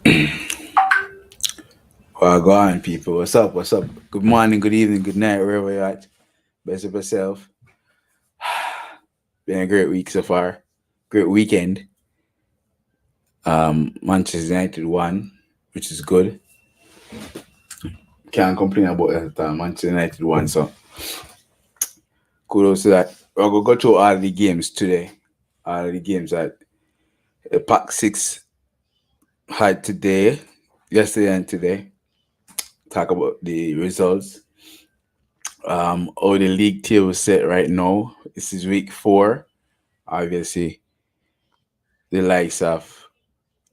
Well, go on, people. What's up? What's up? Good morning, good evening, good night, wherever you're at. Best of yourself. Been a great week so far. Great weekend. Manchester United won, which is good. Can't complain about that. Manchester United won, so kudos to that. We're gonna go through all the games today. All the games that the Pack Six had today, yesterday, and today. Talk about the results. How the league table is set right now. This is week 4. Obviously, the likes of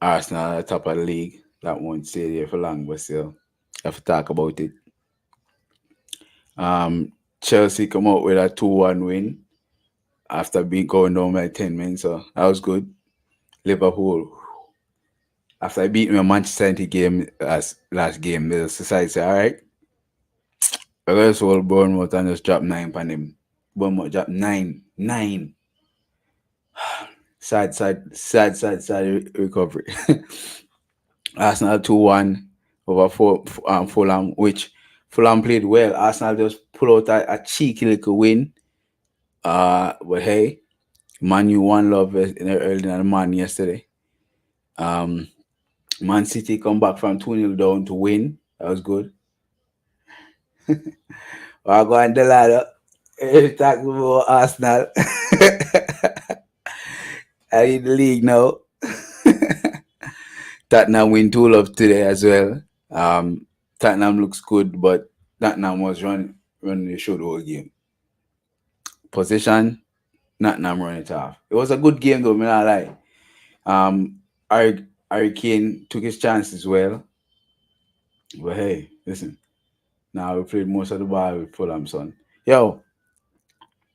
Arsenal at the top of the league. That won't stay there for long, but still, have to talk about it. Chelsea come out with a 2-1 win after being going down by 10 men, so that was good. Liverpool, after I beat my Manchester City game last game, the society said, all right, we're going to hold Bournemouth and just drop 9 on them. Bournemouth drop 9. 9. Sad recovery. Arsenal 2-1 over Fulham, which Fulham played well. Arsenal just pull out a cheeky little win. But hey, Man U won love early in the morning yesterday. Man City come back from 2-0 down to win. That was good. I go on the ladder. Talk about Arsenal. I need the league now. Tottenham win 2-0 today as well. Tottenham looks good, but Tottenham was running the show the whole game. Possession, Tottenham run it off. It was a good game though, me not lie. Harry Kane took his chance as well. But hey, listen. Now we played most of the ball with Fulham, son. Yo,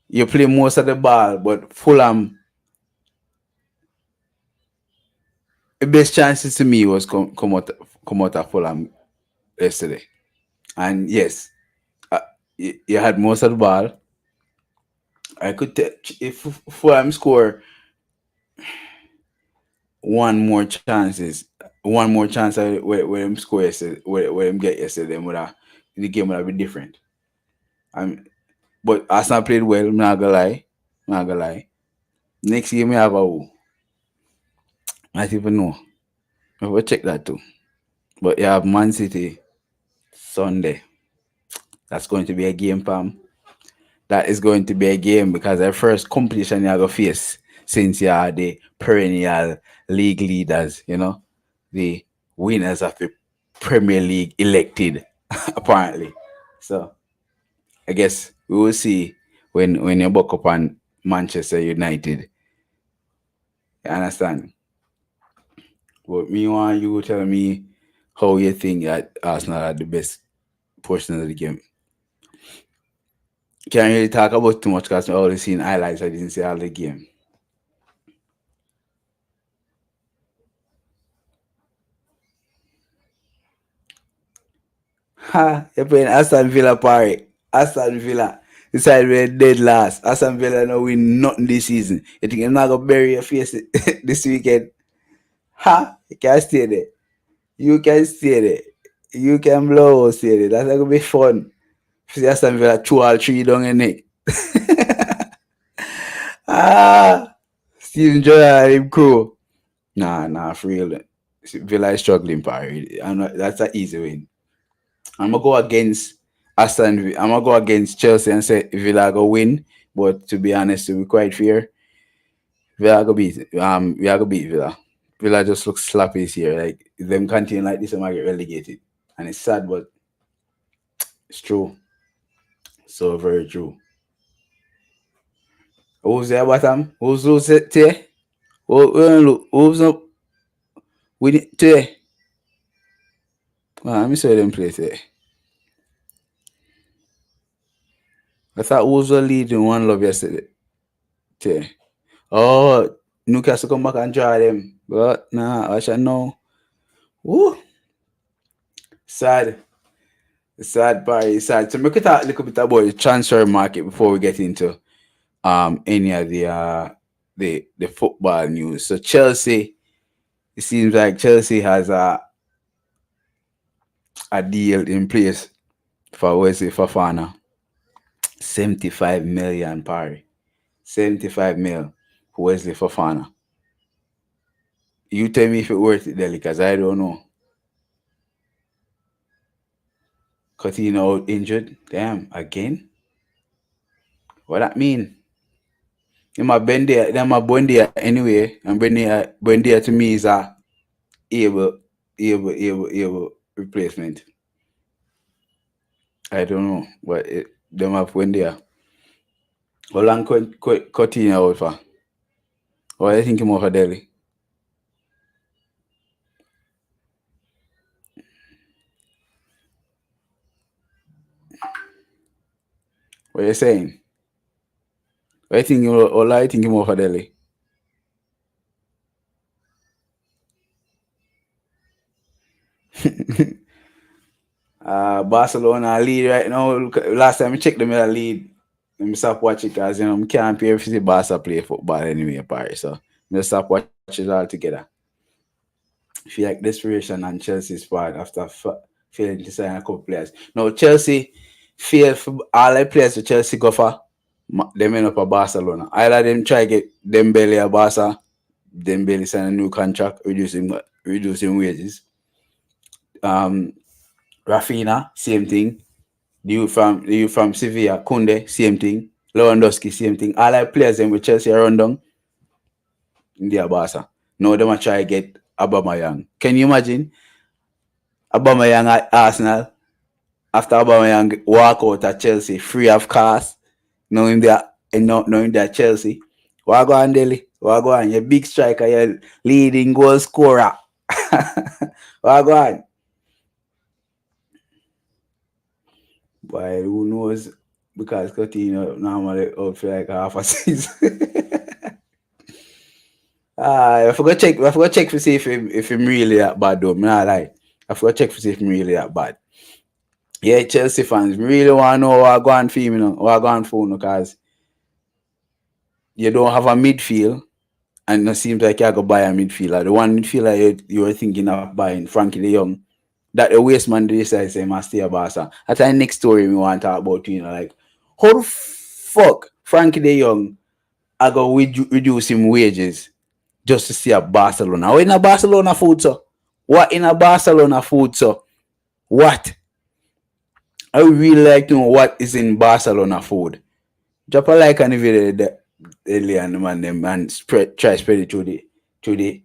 you play most of the ball, but Fulham, the best chances to me was come out of Fulham yesterday. And yes, you had most of the ball. I could if Fulham score one more chance where them score yesterday, where them get yesterday, then the game would have been different. But Arsenal played well. I'm not gonna lie. Next game we have a who? I don't even know. I will check that too. But you have Man City Sunday. That's going to be a game, Pam. That is going to be a game because the first competition you are going to face since you are the perennial league leaders, the winners of the Premier League elected, apparently. So I guess we will see when you buck up on Manchester United. You understand? But me want you tell me how you think that Arsenal are the best portion of the game. Can't really talk about too much because I already seen highlights. I didn't see all the game. Ha! You're playing Aston Villa party. Aston Villa. This side we're dead last. Aston Villa no win nothing this season. You think you're not gonna bury your face this weekend? Ha! You can't stay there. You can stay there. You can blow stay there. That's not gonna be fun. See Aston Villa 2 or 3 down your neck. Ah! Steven Gerrard and him crew. Nah, for real. Villa is struggling, party. That's an easy win. I'm gonna go against I'm gonna go against Chelsea and say Villa go win. But to be honest, to be quite fair, Villa go beat we are gonna beat Villa. Villa just looks sloppy this year. Like if them continue like this, they might get relegated. And it's sad, but it's true. So very true. Who's there bottom? Who's it there? Who's up with it today? Let me see them play today. I thought Wolves were leading 1-0 yesterday. Today. Oh, Newcastle come back and draw them. But nah, I shall know. Woo! Sad. Sad part sad. So we could talk a little bit about the transfer market before we get into any of the football news. So Chelsea, it seems like Chelsea has a deal in place for Wesley Fofana. 75 million pari. 75 mil for Wesley Fofana. You tell me if it worth it, Delhi, because I don't know. Coutinho out injured. Damn, again? What that mean? Them a Bendia anyway, and Bendia to me is a able replacement. I don't know, but them have Bendia. How long Coutinho out for? What do you think him over Delhi? What you saying? What you think him over Delhi? Barcelona lead right now. Last time I checked them, in lead. Let me stop watching because I can't pay if the Barca play football anyway, Paris. So I stop watching it altogether. Feel like desperation on Chelsea's part after failing to sign a couple players. Now Chelsea failed for all the players to Chelsea go for. Them end up at Barcelona. Either them try get Dembele at Barca, Dembele sign a new contract, reducing wages. Rafinha, same thing. The youth from Sevilla, Kunde, same thing. Lewandowski, same thing. All the players them with Chelsea around down in their Barca. Now them a try get Aubameyang. Can you imagine Aubameyang at Arsenal after Aubameyang walk out at Chelsea free of cost, knowing that Chelsea? What go on, Delhi? What go on? You're big striker, you're leading goal scorer. What go on? But who knows? Because Coutinho normally out for like half a season. I forgot check to see if him really that bad though. Me not lie. I forgot check to see if him really that bad. Yeah, Chelsea fans really want to know what going for him, you know, what going for, because you don't have a midfield, and it seems like you go buy a midfielder. The one midfielder you were thinking of buying, Frankie De Jong, that the waste man decides say must stay a Barca. That's the next story we want to talk about, you know, like how the fuck Frankie De Jong I go reduce him wages just to see a Barcelona. What in a Barcelona food, so? What in a Barcelona food, so? What? I would really like to know what is in Barcelona food. Drop a like on the video early and them and spread it to the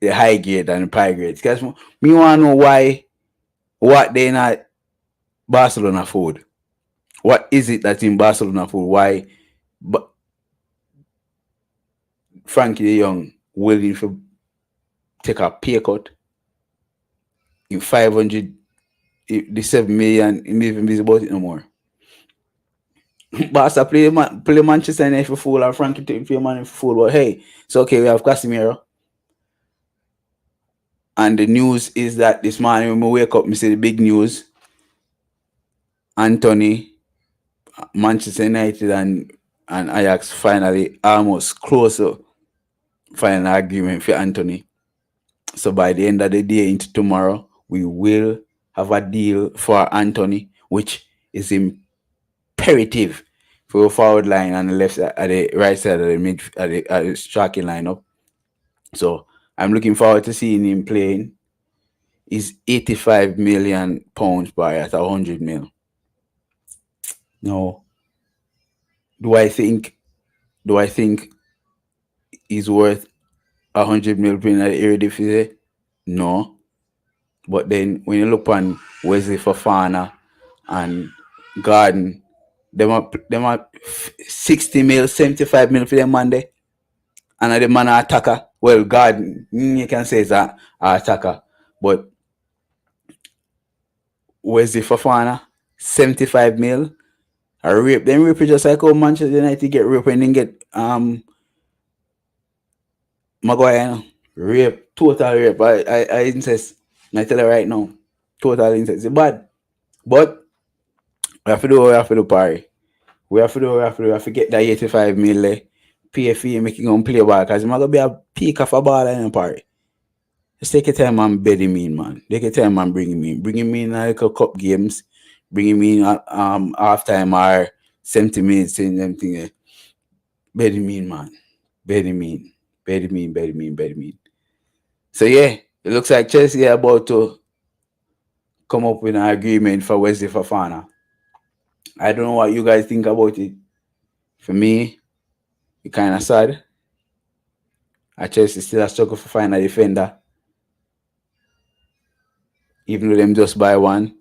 high grade and the high grade. Because me want to know what they not Barcelona food. What is it that's in Barcelona food? Why Frankie De Jong willing to take a pay cut in 500, the 7 million, he even busy about it no more. Barca play Manchester United for full or Frankie play Man for full, but hey, it's okay, we have Casemiro. And the news is that this morning when we wake up, we see the big news. Anthony, Manchester United and Ajax finally almost close to final agreement for Anthony. So by the end of the day into tomorrow, we will have a deal for Anthony, which is imperative for a forward line on the left at the right side of the mid at the striking lineup. So I'm looking forward to seeing him playing. He's 85 million pounds by at 100 mil. No. Do I think he's worth 100 mil playing at the Eredivisie? No. But then when you look on Wesley Fofana and Garden, them are 60 mil, 75 mil for them Monday. And the man attacker. Well, Garden, you can say it's an attacker. But Wesley Fofana, 75 mil. A rape. Then rape just like how Manchester United get rape and then get Maguire, you know? Rape, total rape. I insist. I tell you right now. Total insist. It's bad. But we have to do what we have to do, Parry. We have to get that 85 mil pay fee and make him play ball because he's going to be a peak of a ball in Parry. Just take your time and bed him in, man. Take your time and bring him in. Bring him in like a cup games. Bring him in at half time or 70 minutes in them thing. Bed him in, man. Bed him in. Bed him in, bed him in, bed him in. So yeah, it looks like Chelsea are about to come up with an agreement for Wesley Fofana. I don't know what you guys think about it. For me, it kind of sad. Chelsea still a struggle for find a defender, even though them just buy one.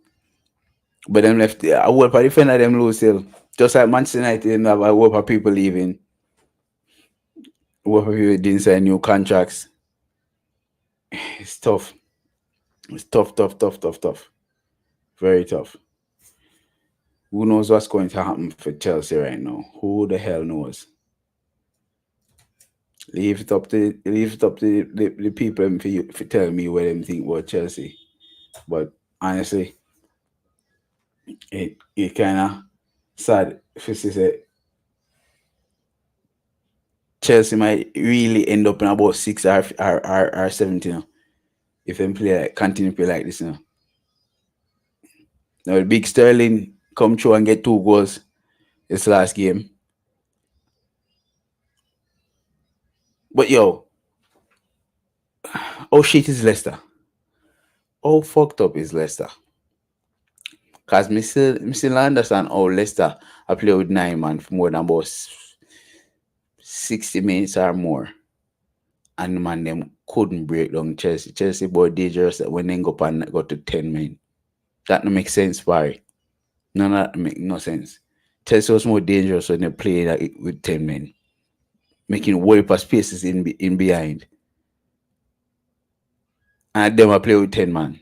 But them left a whole for defender them lose still. Just like Manchester United them have a whole for people leaving. A whole for people didn't sign new contracts. It's tough. It's tough, tough, tough, tough, tough. Very tough. Who knows what's going to happen for Chelsea right now? Who the hell knows? Leave it up to the people for telling me what they think about Chelsea. But honestly, it kind of sad if you say Chelsea might really end up in about 6 or 7 if they play continue to play like this. Now the big Sterling come through and get 2 goals this last game. But yo, oh shit is Leicester. Oh fucked up is Leicester. Cause me still understand how Leicester I play with 9 man for more than about 60 minutes or more. And man them couldn't break down Chelsea. Chelsea boy dangerous when they go up and go to 10 men. That don't make sense, Barry. None of that make no sense. Chelsea was more dangerous when they played with 10 men. Making way past spaces in behind. And them I play with 10 man.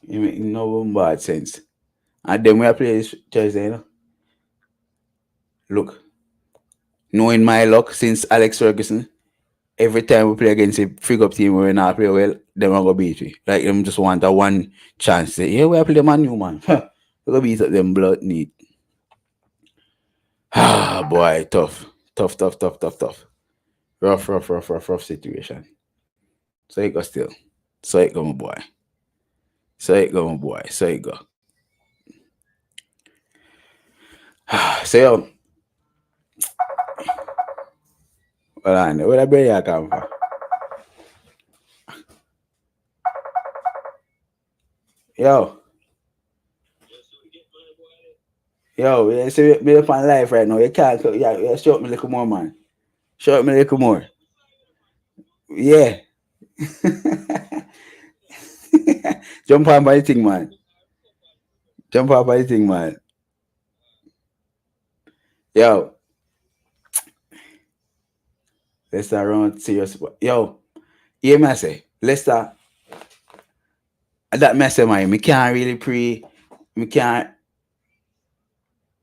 It make no bad sense. And then we play this Chelsea, Look, knowing my luck since Alex Ferguson, every time we play against a frig up team where we not play well, them are gonna beat we. Like them just want a one chance. Say, yeah, we play Man U, man. We're gonna beat up them blood need. Ah boy, tough. Tough, tough, tough, tough, tough. Rough situation. So it go still. So it go, my boy. So it go, my boy. So it go. So yo. Hold on, where the bread come from? Yo. Yo, you see me up on live right now. You can't, yeah, show up me a little more, man. Show up me a little more. Yeah. Jump on by the thing, man. Jump on by the thing, man. Yo. Leicester around serious. Yo. Yeah, man, say. Leicester. That message, man. Me can't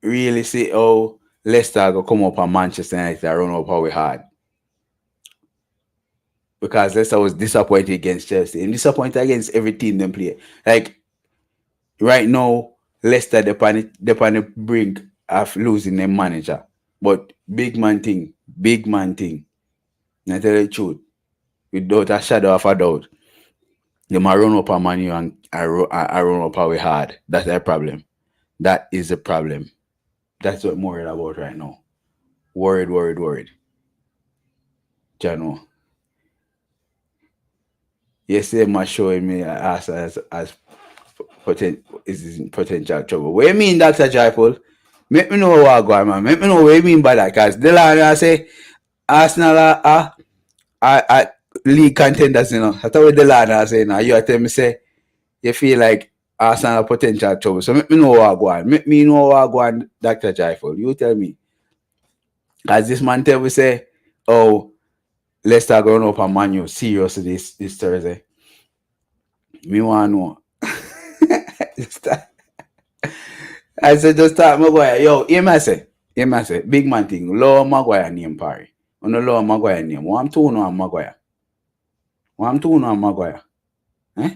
really see how Leicester go come up on Manchester United and run up how we hard. Because Leicester was disappointed against Chelsea. And disappointed against every team they play. Like right now, Leicester they're on the brink of losing their manager. But big man thing. I tell you the truth. Without a shadow of a doubt. They might run up on Man U and run up how we hard. That's their problem. That is the problem. That's what I'm worried about right now. Worried. Jano. Yesterday, my showing me as potential trouble. What you mean, Dr. Jaipul? Make me know what I go, man. Make me know what you mean by that. Because the line I say Arsenal are league contenders, That's what the line I say now. You tell me say you feel like Arsenal are potential trouble. So make me know what I go on. Make me know what I go on, Dr. Jaipul. You tell me. Because this man tell me say, oh, Leicester going up on Man U seriously this Thursday. Me want to know. I said just start Maguire. Yo, hear me say, big man thing. Lower Maguire name Parry. On the lower Maguire name. What I'm doing on Maguire. Eh?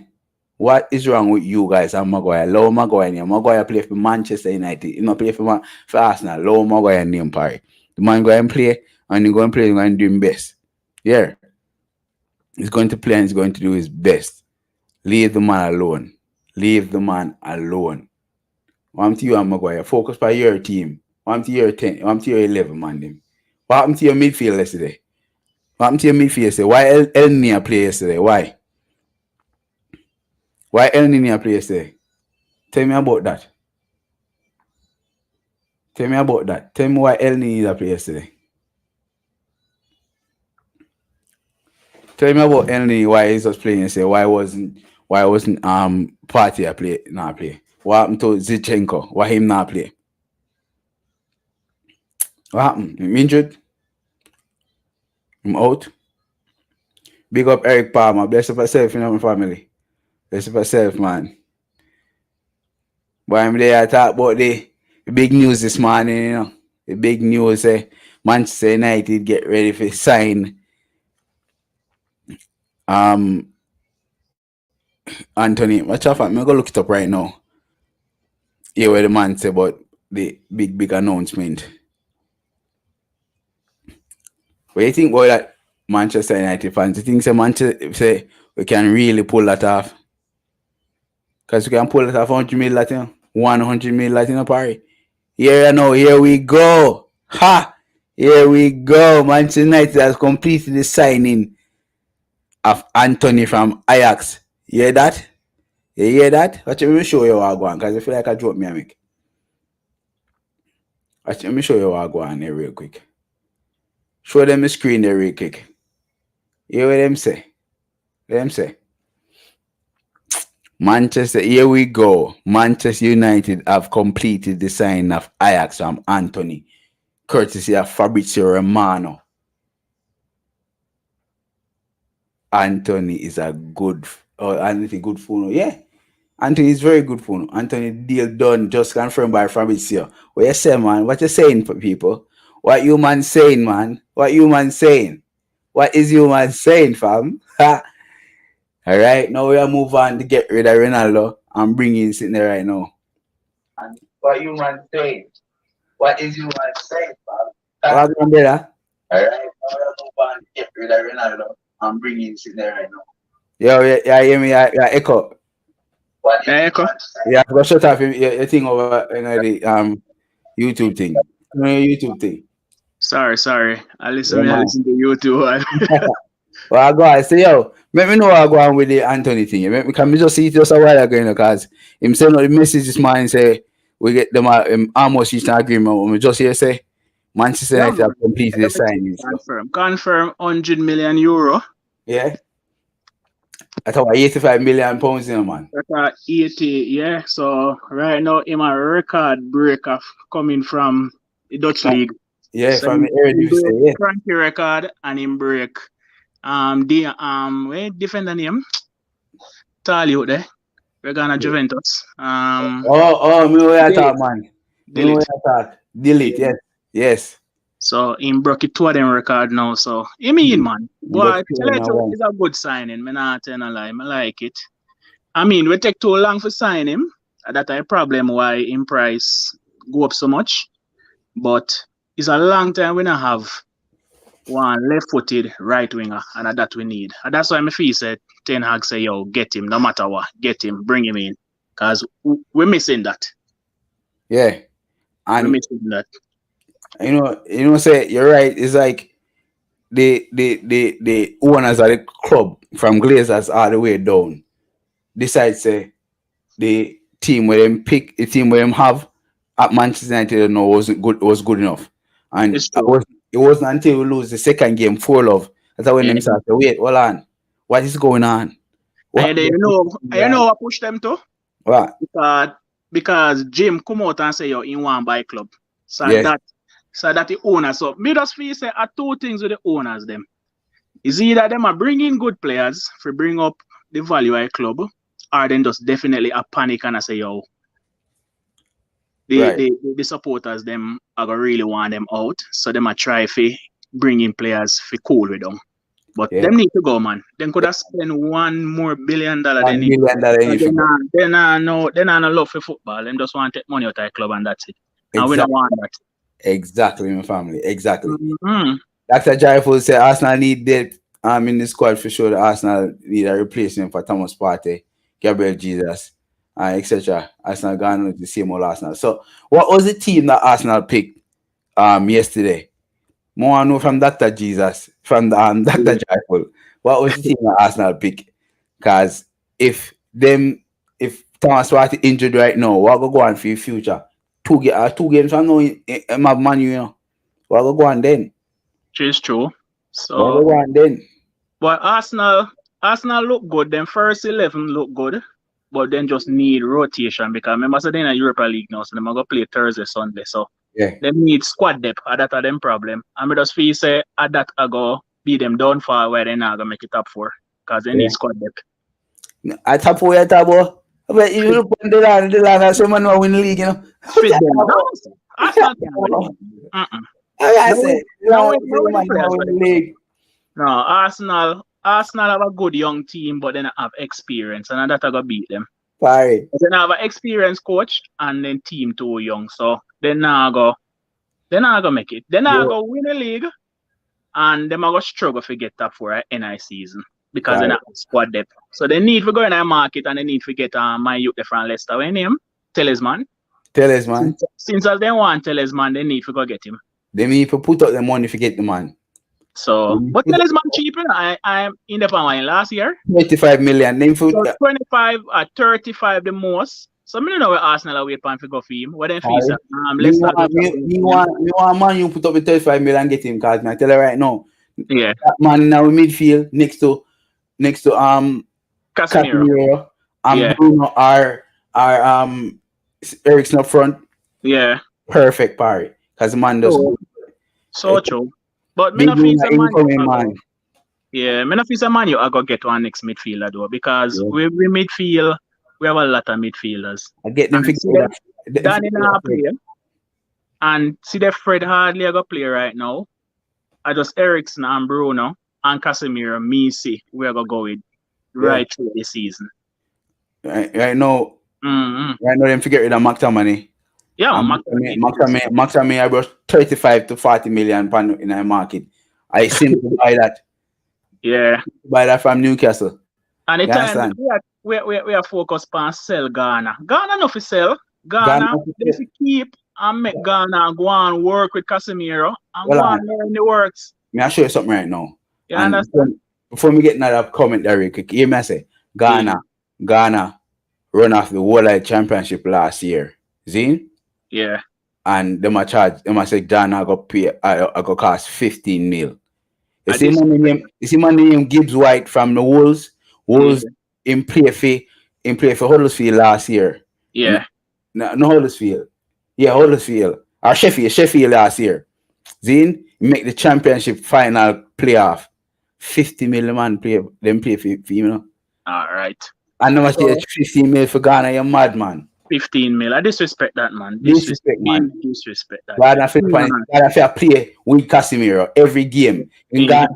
What is wrong with you guys and Maguire? Lower Maguire name. Maguire play for Manchester United. He not play for Arsenal. Lower Maguire name Parry. The man go and play and he go and play and do him best. Yeah. He's going to play and he's going to do his best. Leave the man alone. Leave the man alone. What happened to you and Maguire? Focus by your team. What happened to your 10? What happened to your 11 man? Them? What happened to your midfield yesterday? What happened to your midfield yesterday? Why El Nia play yesterday? Why? Why El Nina play yesterday? Tell me about that. Tell me about that. Tell me why El Nina play yesterday. Tell me about El Nina, why he's just playing yesterday. Why wasn't Party a play not play? What happened to Zichenko? Why him not play? What happened? Him injured? Him out? Big up Eric Palmer. Bless up yourself in my family. Bless up yourself, man. But I'm there to talk about the big news this morning, you know. The big news, Manchester United get ready for sign Anthony. Watch out, I'm gonna look it up right now. Hear what the man say about the big announcement. What do you think about that, Manchester United fans? Do you think say we can really pull that off? Because we can pull it off 100 million Latin, 100 million Latin Paris. Here we go. Ha! Here we go. Manchester United has completed the signing of Anthony from Ajax. You hear that? You hear that? Watch me show you what I go on, because I feel like I drop me a mic. Watch me show you what I go on here real quick. Show them the screen there real quick. You hear what them say? Them say. Manchester, here we go. Manchester United have completed the signing of Ajax from Anthony, courtesy of Fabrizio Romano. Anthony is a good phone. Yeah. Anthony is very good phone. Anthony deal done, just confirmed by Fabrizio. What you say, man? What you saying for people? What you man saying, man? What you man saying? What is you man saying, fam? Ha! All right, now we are move on to get rid of Ronaldo and bring in sitting there right now. And what you man saying? What is you man saying, fam? What happened, brother? All right, now we are move on to get rid of Ronaldo and bring in sitting there right now. Yo, yeah, hear me? Yeah, echo. What is echo? Yeah, go shut off your thing over the YouTube thing. YouTube thing. Sorry. I listen to YouTube. Well, I go and say, yo, let me know how I go on with the Anthony thing. Can we just see it just a while ago, because him send out the message this morning say we get them almost reached an agreement. When we just here say Manchester United have completed the signing. Confirm 100 million euro. Yeah. That's about 85 million pounds, man. That's 80, yeah. So right now, him a record breaker coming from the Dutch league. Yeah, so from the Eredivisie. Yeah. Cranky record, and him break. Defender name? Tally out there. We're gonna Juventus. Me where I talk, man. Delete. Yes. So him broke it 2 of them record now. So he mean, man. But it's a good signing. Me not tell a lie. I like it. I mean, we take too long for sign him. That's a problem why in price go up so much. But it's a long time we not have one left-footed right winger, and that we need. And that's why my fee said Ten Hag say, yo, get him, no matter what. Get him, bring him in. Because we're missing that. Yeah. And we're missing that. You know, say you're right. It's like the owners of the club from Glazers all the way down decide say the team where them pick, the team where them have at Manchester United was good enough. And it wasn't until we lose the second game 4-0 that's when them start to wait, hold on. What is going on? You know what pushed them to? What? Because Jim come out and say, yo, he want buy club. So that the owners. So me just feel say are two things with the owners them. Is either them are bringing good players for bring up the value of a club, or then just definitely a panic and I say, yo, the supporters them are gonna really want them out. So them a try for bring in players for cool with them. But them need to go, man. Them could have spent $1 billion. They're not no love for football. Them just want to take money out of the club and that's it. And we don't want that. Exactly, my family. Exactly. Mm-hmm. Dr. Joyful said Arsenal need in the squad for sure. The Arsenal need a replacement for Thomas Partey, Gabriel Jesus, etc. Arsenal gone with the same old Arsenal. So, what was the team that Arsenal picked yesterday? More I know from Dr. Jesus, from Dr. Joyful. What was the team that Arsenal picked? Because if Thomas Partey injured right now, what go on for your future? Two games from now, have Man U, you know. What go on then? Which is true. What So, go on then? but Arsenal look good. Them first 11 look good, but then just need rotation because remember, so they're in a Europa League now, so they're gonna play Thursday, Sunday. So Yeah. they need squad depth. That are them problem. And me just feel say at that I go beat them down far where they not gonna make it top four because they Yeah. need squad depth. I tap for you, tabo. But you look on the line, someone will win the league, you know. Fit them. No, sir. Arsenal can't win. Mm-mm. I No, said, no, no, man players will for win them. the league. No, Arsenal have a good young team, but they don't have experience, and that I gonna beat them. Sorry. They don't have an experienced coach, and then team too young, so they not go make it. They not go win the league, and they are gonna struggle to get top four at NI season because they not have squad depth. So they need to go in the market, and they need to get my youth from Leicester. What name? Talisman. Talisman. Since they want Talisman, they need to go get him. They need to put up the money to get the man. So, but Talisman cheap. I'm in the mine last year. 25 million. Name for So 25 or 35 the most. So I don't know where Arsenal are waiting for go for him. What then fees? Me want man you put up the 35 million and get him because I tell you right now. Yeah. That man in our midfield next to Casemiro and Bruno are Eriksen up front. Yeah. Perfect party. Because the man does so true. But me not feel man. Yeah, me not feel man you are gonna get one next midfielder though because we midfield we have a lot of midfielders. I get them figured. Danny not play. And see the Fred hardly a go play right now. I just Eriksen and Bruno and Casemiro, me see we're gonna go with right through the season. Right now, them figure rid of McTominay. Yeah, McTominay I brought 35 to 40 million pound in the market. I simply buy that. Yeah. Buy that from Newcastle. And the time we are focused on sell Ghana. Ghana not for sell. Ghana they keep and make Ghana go and work with Casemiro and go and learn the works. May I show you something right now? You understand? Before me get another comment there real quick, hear me say Ghana run off the World Championship last year. See? Yeah. And them a say Ghana go pay I go cost 15 mil. You see my name Gibbs White from the Wolves. Wolves in play for Huddersfield last year. Yeah. No Huddersfield. Yeah, Huddersfield. Or Sheffield last year. Zine make the championship final playoff. 50 million man play for you know. Alright. I never see 15 mil for Ghana, you're mad man. 15 mil. I disrespect that man. Disrespect that. Ghana fair play with Casemiro every game. In Ghana,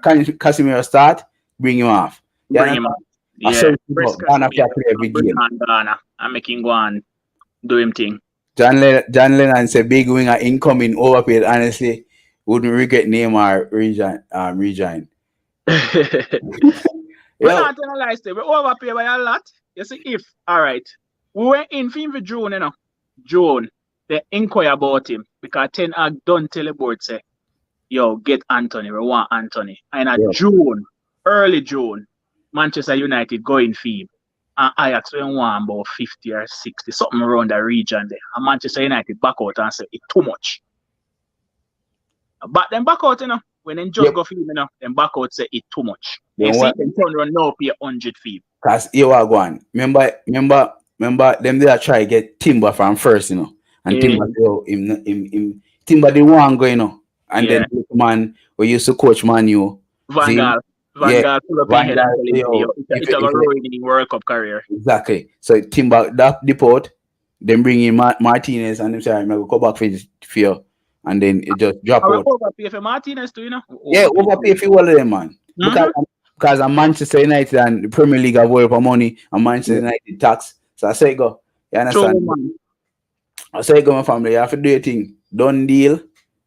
Casemiro start, bring him off. Bring him off. Yeah. Ghana fair play every game. Ghana. I'm making go and do him thing. John Lennon said big winger incoming overpaid. Honestly, wouldn't regret name or rejoin. We're not gonna lie, we overpay by a lot. You see, alright. We went in for him for June, you know. June. They inquire about him because Ten Hag done tell the board say, yo, get Anthony. We want Anthony. And at June, early June, Manchester United going for him. And Ajax we want about 50 or 60, something around the region there. And Manchester United back out and say it's too much. But then back out, you know, when they just go for him, you know, then back out say it's too much. You see, then turn around now pay 100 for him. Because you are going. Remember them they are try to get Timber from first, you know. And Timber Timber the one going, you know. And then the man we used to coach Man U. Van Gaal pull up in head and tell him it's a ruining World Cup career. Exactly. So Timber that deport, then bring in Martinez and them say I'm gonna go back for you. And then it just drop out. Overpay for Martinez too, you know? Overpay for all of them, man. Because I'm Manchester United and the Premier League have world for money and Manchester United tax. So I say go. You understand? I say go, my family. You have to do your thing. Done deal.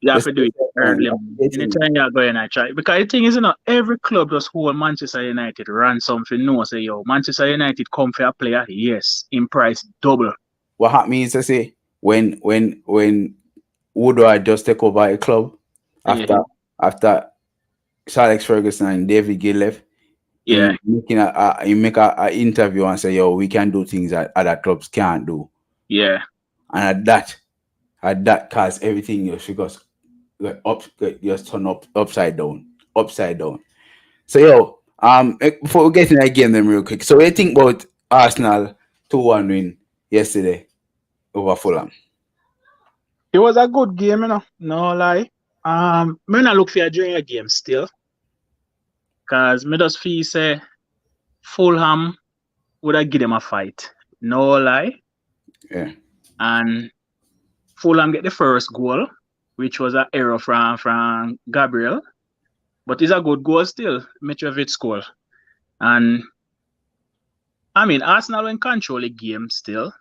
You have to do it early. Anytime you're going, I try. Because the thing is, every club just who Manchester United run something. No, say, yo, Manchester United come for a player. Yes, in price double. What happened is to say when Woodward just take over a club after Sir Alex Ferguson and David Gill left. Yeah. He make a interview and say, yo, we can do things that other clubs can't do. Yeah. And at that cause everything just just turn upside down. So before we get in that game then real quick. So what do you think about Arsenal 2-1 win yesterday over Fulham? It was a good game, no lie. Me not look for a during a game still. Cause me just feel say Fulham would have give them a fight. No lie. Yeah. And Fulham get the first goal, which was an error from Gabriel. But it's a good goal still. Mitrovic score. And I mean Arsenal in control the game still.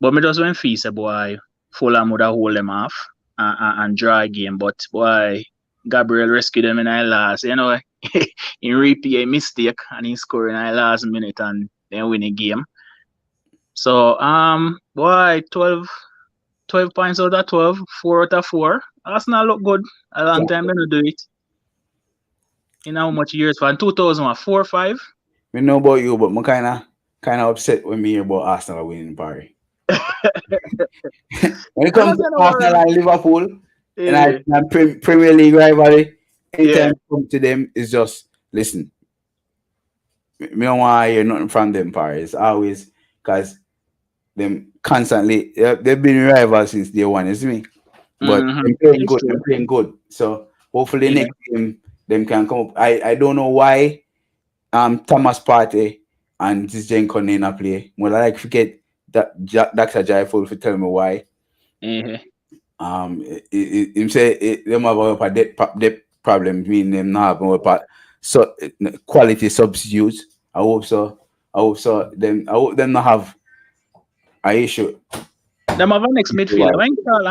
But me just went feel say boy Fulham would have hold them off and draw a game. But boy Gabriel rescued them in the last, he repeat a mistake and he scored in the last minute and then win the game. So boy 12 points out of 12, 4 out of 4. Arsenal look good. A long time they don't do it. In how much years? From 2004, 5? I know about you, but I'm kind of upset when me hear about Arsenal winning Paris. When it comes to Arsenal and Liverpool, and Premier League rivalry, anytime it comes to them, it's just, listen, me don't want to hear nothing from them, Paris. It's always, because them constantly, they've been rivals since day one, isn't me? But they're playing good. So hopefully next game, them can come up. I don't know why Thomas Partey and this Jen Conena play. Well, I forget that Dr. Joyful to tell me why. Him say them have a depth problem, meaning them not have so quality substitutes. I hope so. I hope them not have an issue. Them have a next midfielder. When you call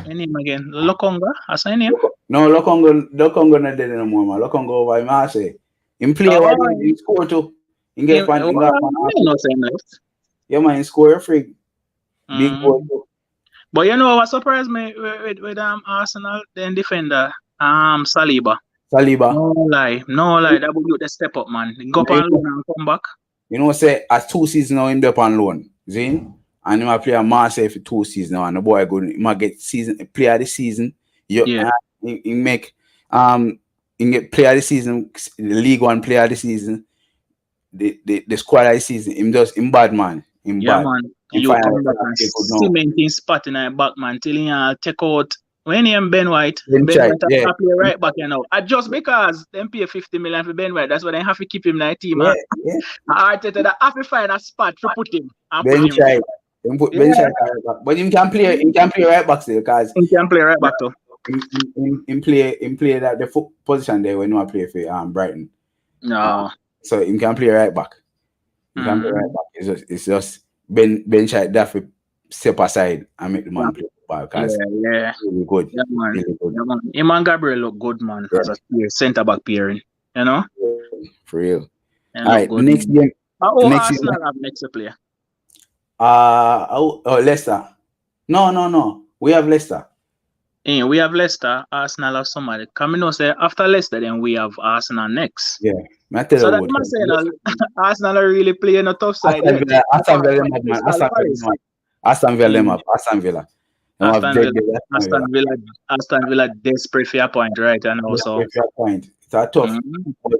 your name again? Lokonga? I say name? No, Lokonga not there anymore, man. Lokonga over him, I say. Him play he score too. He get one. Yeah, man, he score a free. Big goal too. But what surprised me with Arsenal, then defender, Saliba. No lie. That would be the step up, man. Go up on loan and come back. Say as 2 seasons now him up on loan. Zin? And he might play a Marseille for 2 seasons now, and the boy good. He might get player of the season. He make he get player of the season, the League One player of the season, the squad of the season. Him bad man. Man. You come back and cementing spot in the back, man, till he take out when him Ben White. Ben White play right back, just because them pay 50 million for Ben White, that's why they have to keep him in that team. Arteta have to find a spot to put him. But him can play right back still, because he can play right back too. Him play that the position there when you play for Brighton. No. So him can play right back. He can play right back. It's just Ben White that to step aside and make the man play football, because really good. Yeah, man. Really good. Yeah, man. Him and Gabriel look good, man, as a centre back pairing. For real. All right, next game. Arsenal have next player. Leicester. No. We have Leicester. We have Leicester. Arsenal have somebody. Come in, say after Leicester, then we have Arsenal next. Yeah. So that must say Arsenal are really playing a tough side. Aston Villa. Aston Villa desperate for a point, right? And also it's a tough.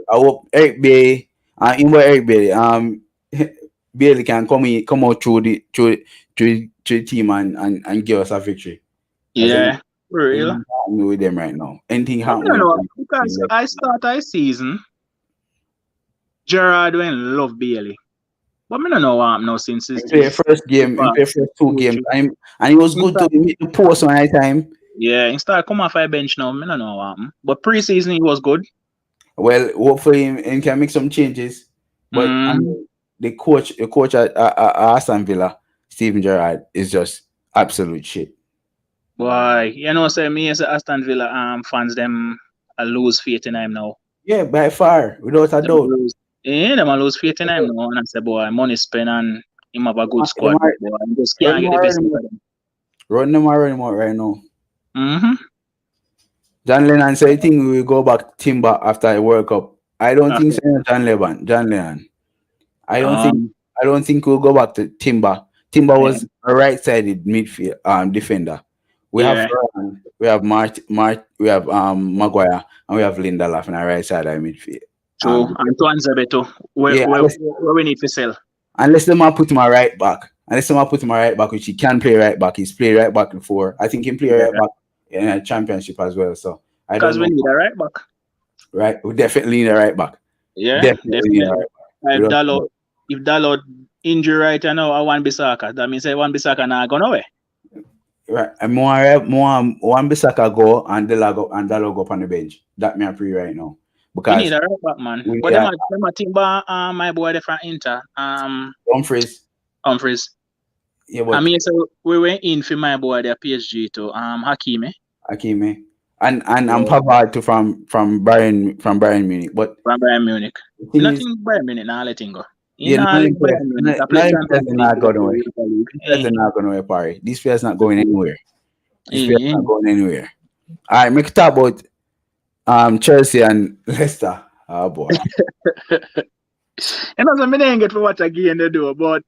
I hope Eric Bailey Bailey can come out through the team and give us a victory. Yeah, for real. With them right now. Anything happen? Because I start a season. Gerard went love Bailey. But I don't know what happened now since his first game, he played first 2 games, and he was good to meet the post one at a time. Yeah, he started come off a bench now. I don't know what happened. But pre-season he was good. Well, hopefully he can make some changes. But the coach at Aston Villa, Steven Gerrard, is just absolute shit. Boy, say me as a Aston Villa fans them I lose faith in him now. Yeah, by far, without a Them doubt. lose, them I lose faith in him now, and I say, boy, money spent and him have a good Them squad, but are, boy, I just run can't them get the are best running out out. of them. Run them out right now. Mm-hmm. John Lennon said, I think we will go back Timber after the World Cup. I don't think After, so, John Lennon. I don't think um, I don't think we'll go back to Timber. Timber eh, was a right-sided midfield defender. We have yeah, Ferran, we have we have Maguire, and we have Lindelof on our right side of midfield. true. And to answer better, Yeah, where we need to sell. unless them put him a right back. Unless them put him a right back, which he can play right back. He's played right back before. I think he can play right Yeah, back in a championship as well. So I don't because we know. need a right back. Right, we definitely need a right back. Yeah, Definitely need a definitely. right back. If Without a Dalot, doubt. if Dalot injury right now, I want Bissaka. That means I want Bissaka now gone away. Right, and more one Bissaka go and Delago go up on the bench. That me a pre right now We need because a right back, man. we But need a them a Timber, my boy, they from Inter, Humphreys. Humphreys. Yeah, I but mean, so we went in for my boy, their PSG to Hakimi Hakimi and yeah, Pavard to from Bayern Munich. But from Bayern Munich. the thing is, Nothing Bayern Munich, now let him go. He yeah, not none let of them Bayern players, Munich. I play none of them players Champions are League, not he going play away. Europa League. These players are not going away, Parry. These players not going anywhere. These players Eh. not going anywhere. All right, make it talk about Chelsea and Leicester. Oh boy, So I didn't get to watch again they do, but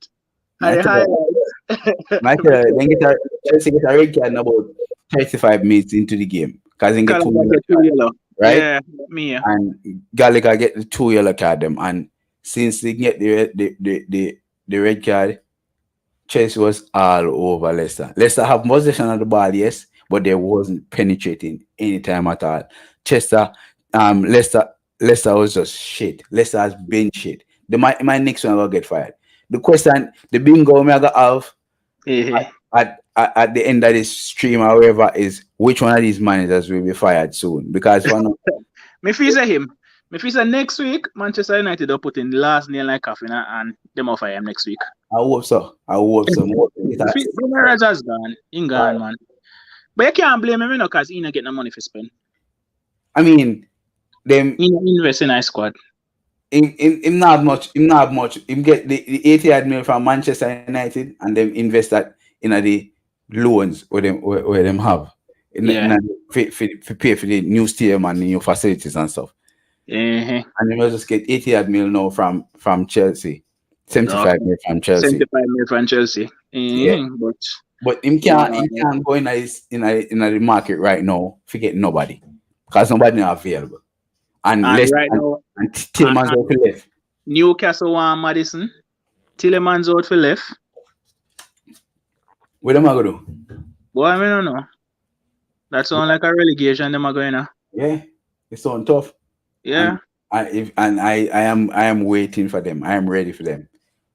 I Michael, highlights. Then get a Chelsea get a red card in about 35 minutes into the game because they get two Calabar yellow get two card, yellow. right? Yeah, me. And Gallagher get the two yellow card them, and since they get the red card, Chelsea was all over Leicester. Leicester have possession of the ball, yes, but they wasn't penetrating any time at all. Chester, Leicester, Leicester was just shit. Leicester has been shit. My next one will get fired. The question, the bingo me I got have Eh. at the end of this stream, however, is which one of these managers will be fired soon? Because one, Me feel say him. Me feel say next week Manchester United will put in the last nail like coffin and them offer him next week. I hope so. I hope so. More Bruno Rogers gone. He gone, man. But you can't blame him, because he not get no money for spend. I mean, them He invest in a squad. him not have much. Him not have much. Him get the 80 mil from Manchester United and them invest that in the loans where them have Yeah. for pay for the new stadium and the new facilities and stuff. Uh-huh. And they will just get 80 mil now from Chelsea, 75 Okay. mil from Chelsea. 75 million from Chelsea. Yeah, but him Yeah. can't go in the market right now. Forget nobody because nobody not available. And And less right now, and Tillman's out for left. Newcastle want Madison. Tillemans out for left. What am I gonna do? Boy, I don't know. That sound like a relegation them are going to. Yeah, it's so tough. Yeah. I am waiting for them. I am ready for them.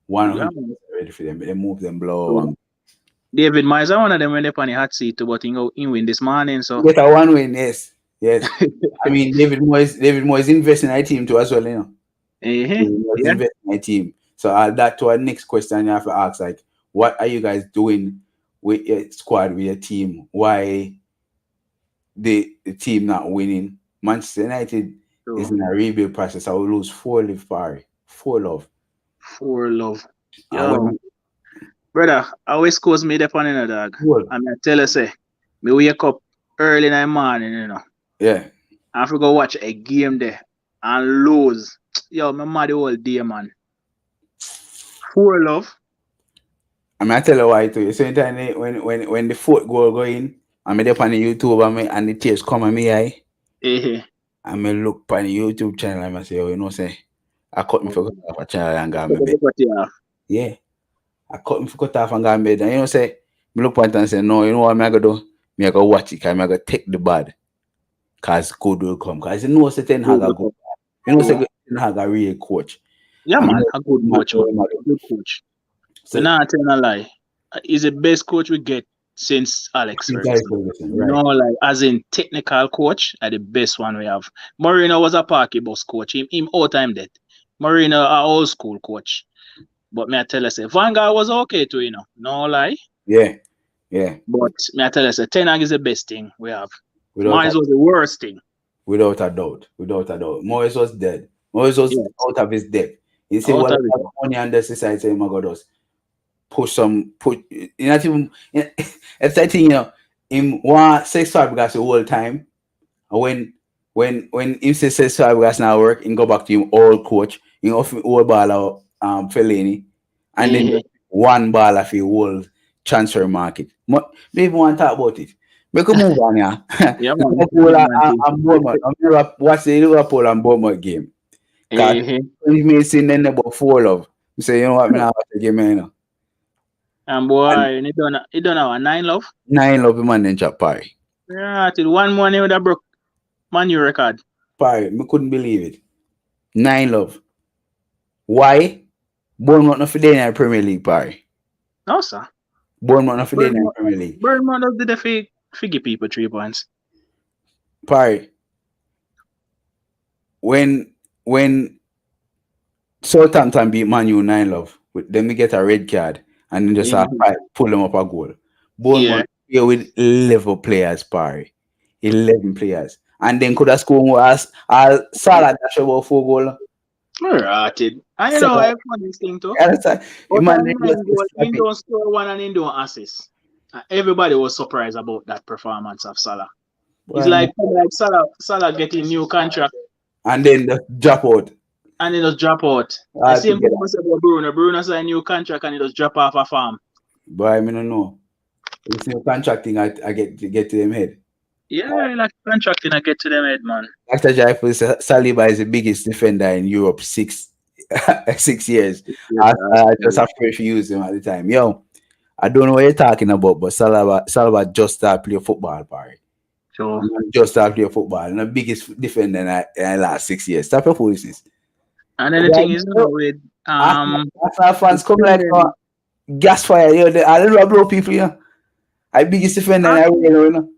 Yeah. 100% ready for them. They move them blow. So, David Moyes are one of them when they're on the hot seat, but he win this morning. So Get a one win, yes. Yes. I mean David Moyes investing in a team too as well, you know. yeah. Investing in a team. So that to our next question you have to ask, like, what are you guys doing with your squad, with your team? Why the team not winning? Manchester United is in a rebuild process. I will lose 4 live Parry. 4 love. 4 love. And Yo, when brother, I always cause me the on in a dog. Well, I mean, I tell you, say, me wake up early in the morning, yeah. I have to go watch a game there and lose. Yo, my mad the whole day, man. 4 love. I mean, I tell you why too. So anytime when the foot goal go in, I'm there on the YouTube and the tears come on me eye. Eh. I may look on the YouTube channel and I say, oh, you know, say I cut me for cut off a channel and go my bed. Yeah. I cut me for cut off and go my bed. And you know, say, me look on it and say, no, you know what I'm gonna do? Me I go watch it, cause I'm gonna take the bad. Cause good will come. Cause you know say Ten Hag a good. You know say Ten Hag a real coach. Yeah, And man, you a good know, coach, man. A good coach. So now I tell you a lie. He's the best coach we get since Alex Ferguson. right. No, like as in technical coach, the best one we have. Mourinho was a parky bus coach. Him all time dead. Mourinho a old school coach. But me I tell you, say Van Gaal was okay too, No lie. Yeah. Yeah. But may I tell you, Ten Hag is the best thing we have. Without Moyes was the worst thing. without a doubt. Without a doubt. Moyes was dead. Moyes was Yes. out of his depth. You see Out what of it. money on the society him got us. Put you not even it's that thing, him want 6 5 because the whole time. And when him say 6 5 because now work, him go back to him old coach, him off him old baller Fellaini, and then Yeah. one baller for whole transfer market. Maybe want to talk about it. We can move on, yeah. Yeah, man. Liverpool and Bournemouth. I'm gonna watch the Liverpool and Bournemouth game. Cause Yeah. we may see then about 4 love. We say, you know what, me not watch the game, you know. And And boy, he don't have a 9 love. 9 love the man then chop Parry. Yeah, till one morning with a broke Man U record. Parry, me couldn't believe it. 9 love. Why? Bournemouth not for in the Premier League, Parry. No, sir. Bournemouth not for in the Bournemouth Premier League. Bournemouth did the figure people 3 points. Parry. When Southampton beat Man U 9 love, then we get a red card and then just pull them up a goal. Bournemouth here with 11 players, Parry. 11 players. And then could have scored more as Salah dash about 4 goals. Rotted. And you know I found this thing too. But He don't score one and he don't assist. Everybody was surprised about that performance of Salah. It's like Salah getting new contract. And then the drop out. And he just drop out. The same thing was about Bruno. Bruno signed a new contract and he just drop off a farm. But I don't know. It's new contracting I get to them head. Yeah, like contracting I get to them head, man. Dr. Jaiful Saliba is the biggest defender in Europe 6 years. I just afraid to use him at the time. Yo, I don't know what you're talking about, but Saliba just started playing football, Barry. Sure. Just started playing football. And the biggest defender in the last 6 years. Stop your foolishness. And then the thing is, with Arsenal fans come like gas fire. Yo, I don't know blow people, you know. I biggest defender in the world, you know.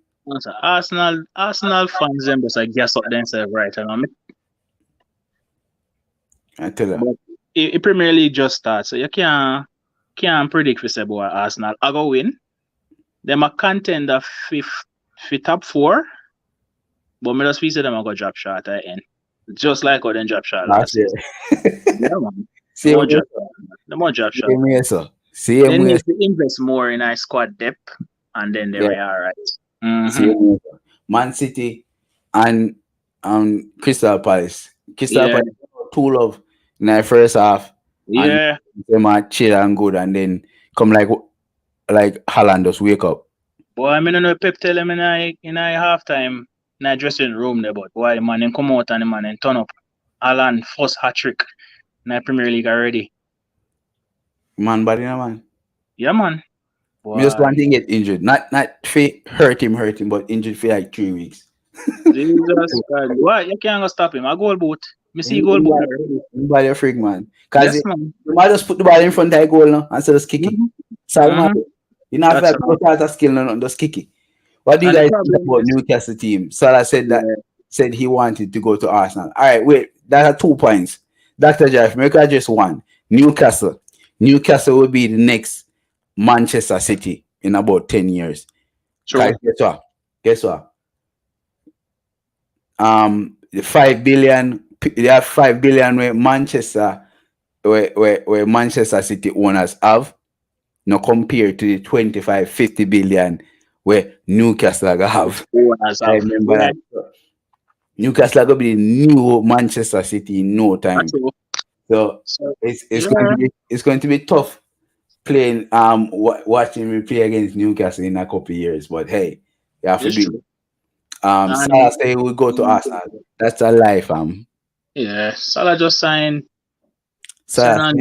Arsenal fans them just like gas up themselves, right? You know? I tell you. But the Premier League just starts, so you can't predict for say boy Arsenal. I go win. Them a contender for top 4. But me just feel them I go drop shot at the end. Just like how they drop shot last season. Yeah, man. The more drop shot. They need to invest more in our squad depth, and then they are alright. Mm-hmm. Man City and Crystal Palace. Crystal Palace 2-love in the first half. Yeah. They might chill and good, and then come like Haaland just wake up. Boy, I mean, no Pep tell him in a halftime in a dressing room there, but boy, man, then come out and the man and turn up. Haaland first hat trick in the Premier League already. Man, body na man. Yeah, man. Boy. Just one thing get injured. Not hurt him, but injured for like 3 weeks. Jesus Christ. Why? You can't go stop him. A goal boot. Me see goal boot already. By a freak, man. Because you might just put the ball in front of the goal now instead of just kick it. So you know, if you have a skill, no, just kick it. What do you guys think about Newcastle team? Salah said he wanted to go to Arsenal. All right, wait. That are 2 points. Dr. Jeff, make just one. Newcastle will be the next Manchester City in about 10 years. Sure. Guess what? The 5 billion. They have 5 billion where Manchester City owners have. Now compared to the 25-50 billion where Newcastle have. I remember that. Newcastle gonna be the new Manchester City in no time. So it's going to be tough playing watching me play against Newcastle in a couple of years. But hey, you have to do it. Salah say we go to Arsenal. That's a lie, fam. Yeah, Salah just signed. Salah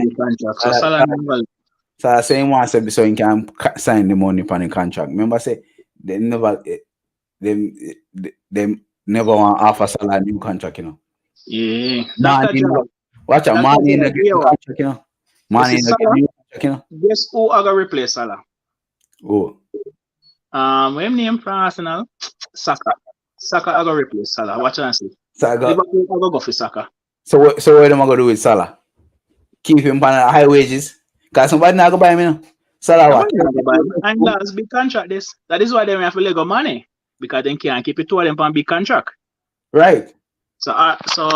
saying once so he can sign the money for the contract. Remember, say they never want to offer Salah a new contract, you know. Yeah. Watch out, man in the contract, you know. Man in the contract, you know. Guess who are gonna replace Salah? Who? What name from Arsenal? Saka are gonna replace Salah. Watch and see. Liverpool are gonna go for Saka. So what am I gonna do with Salah? Keep him on high wages. Cause somebody not gonna buy him, you know. Salah And that's big contract this. That is why they have to let go money. Because they can't keep it to them on big contract. Right. So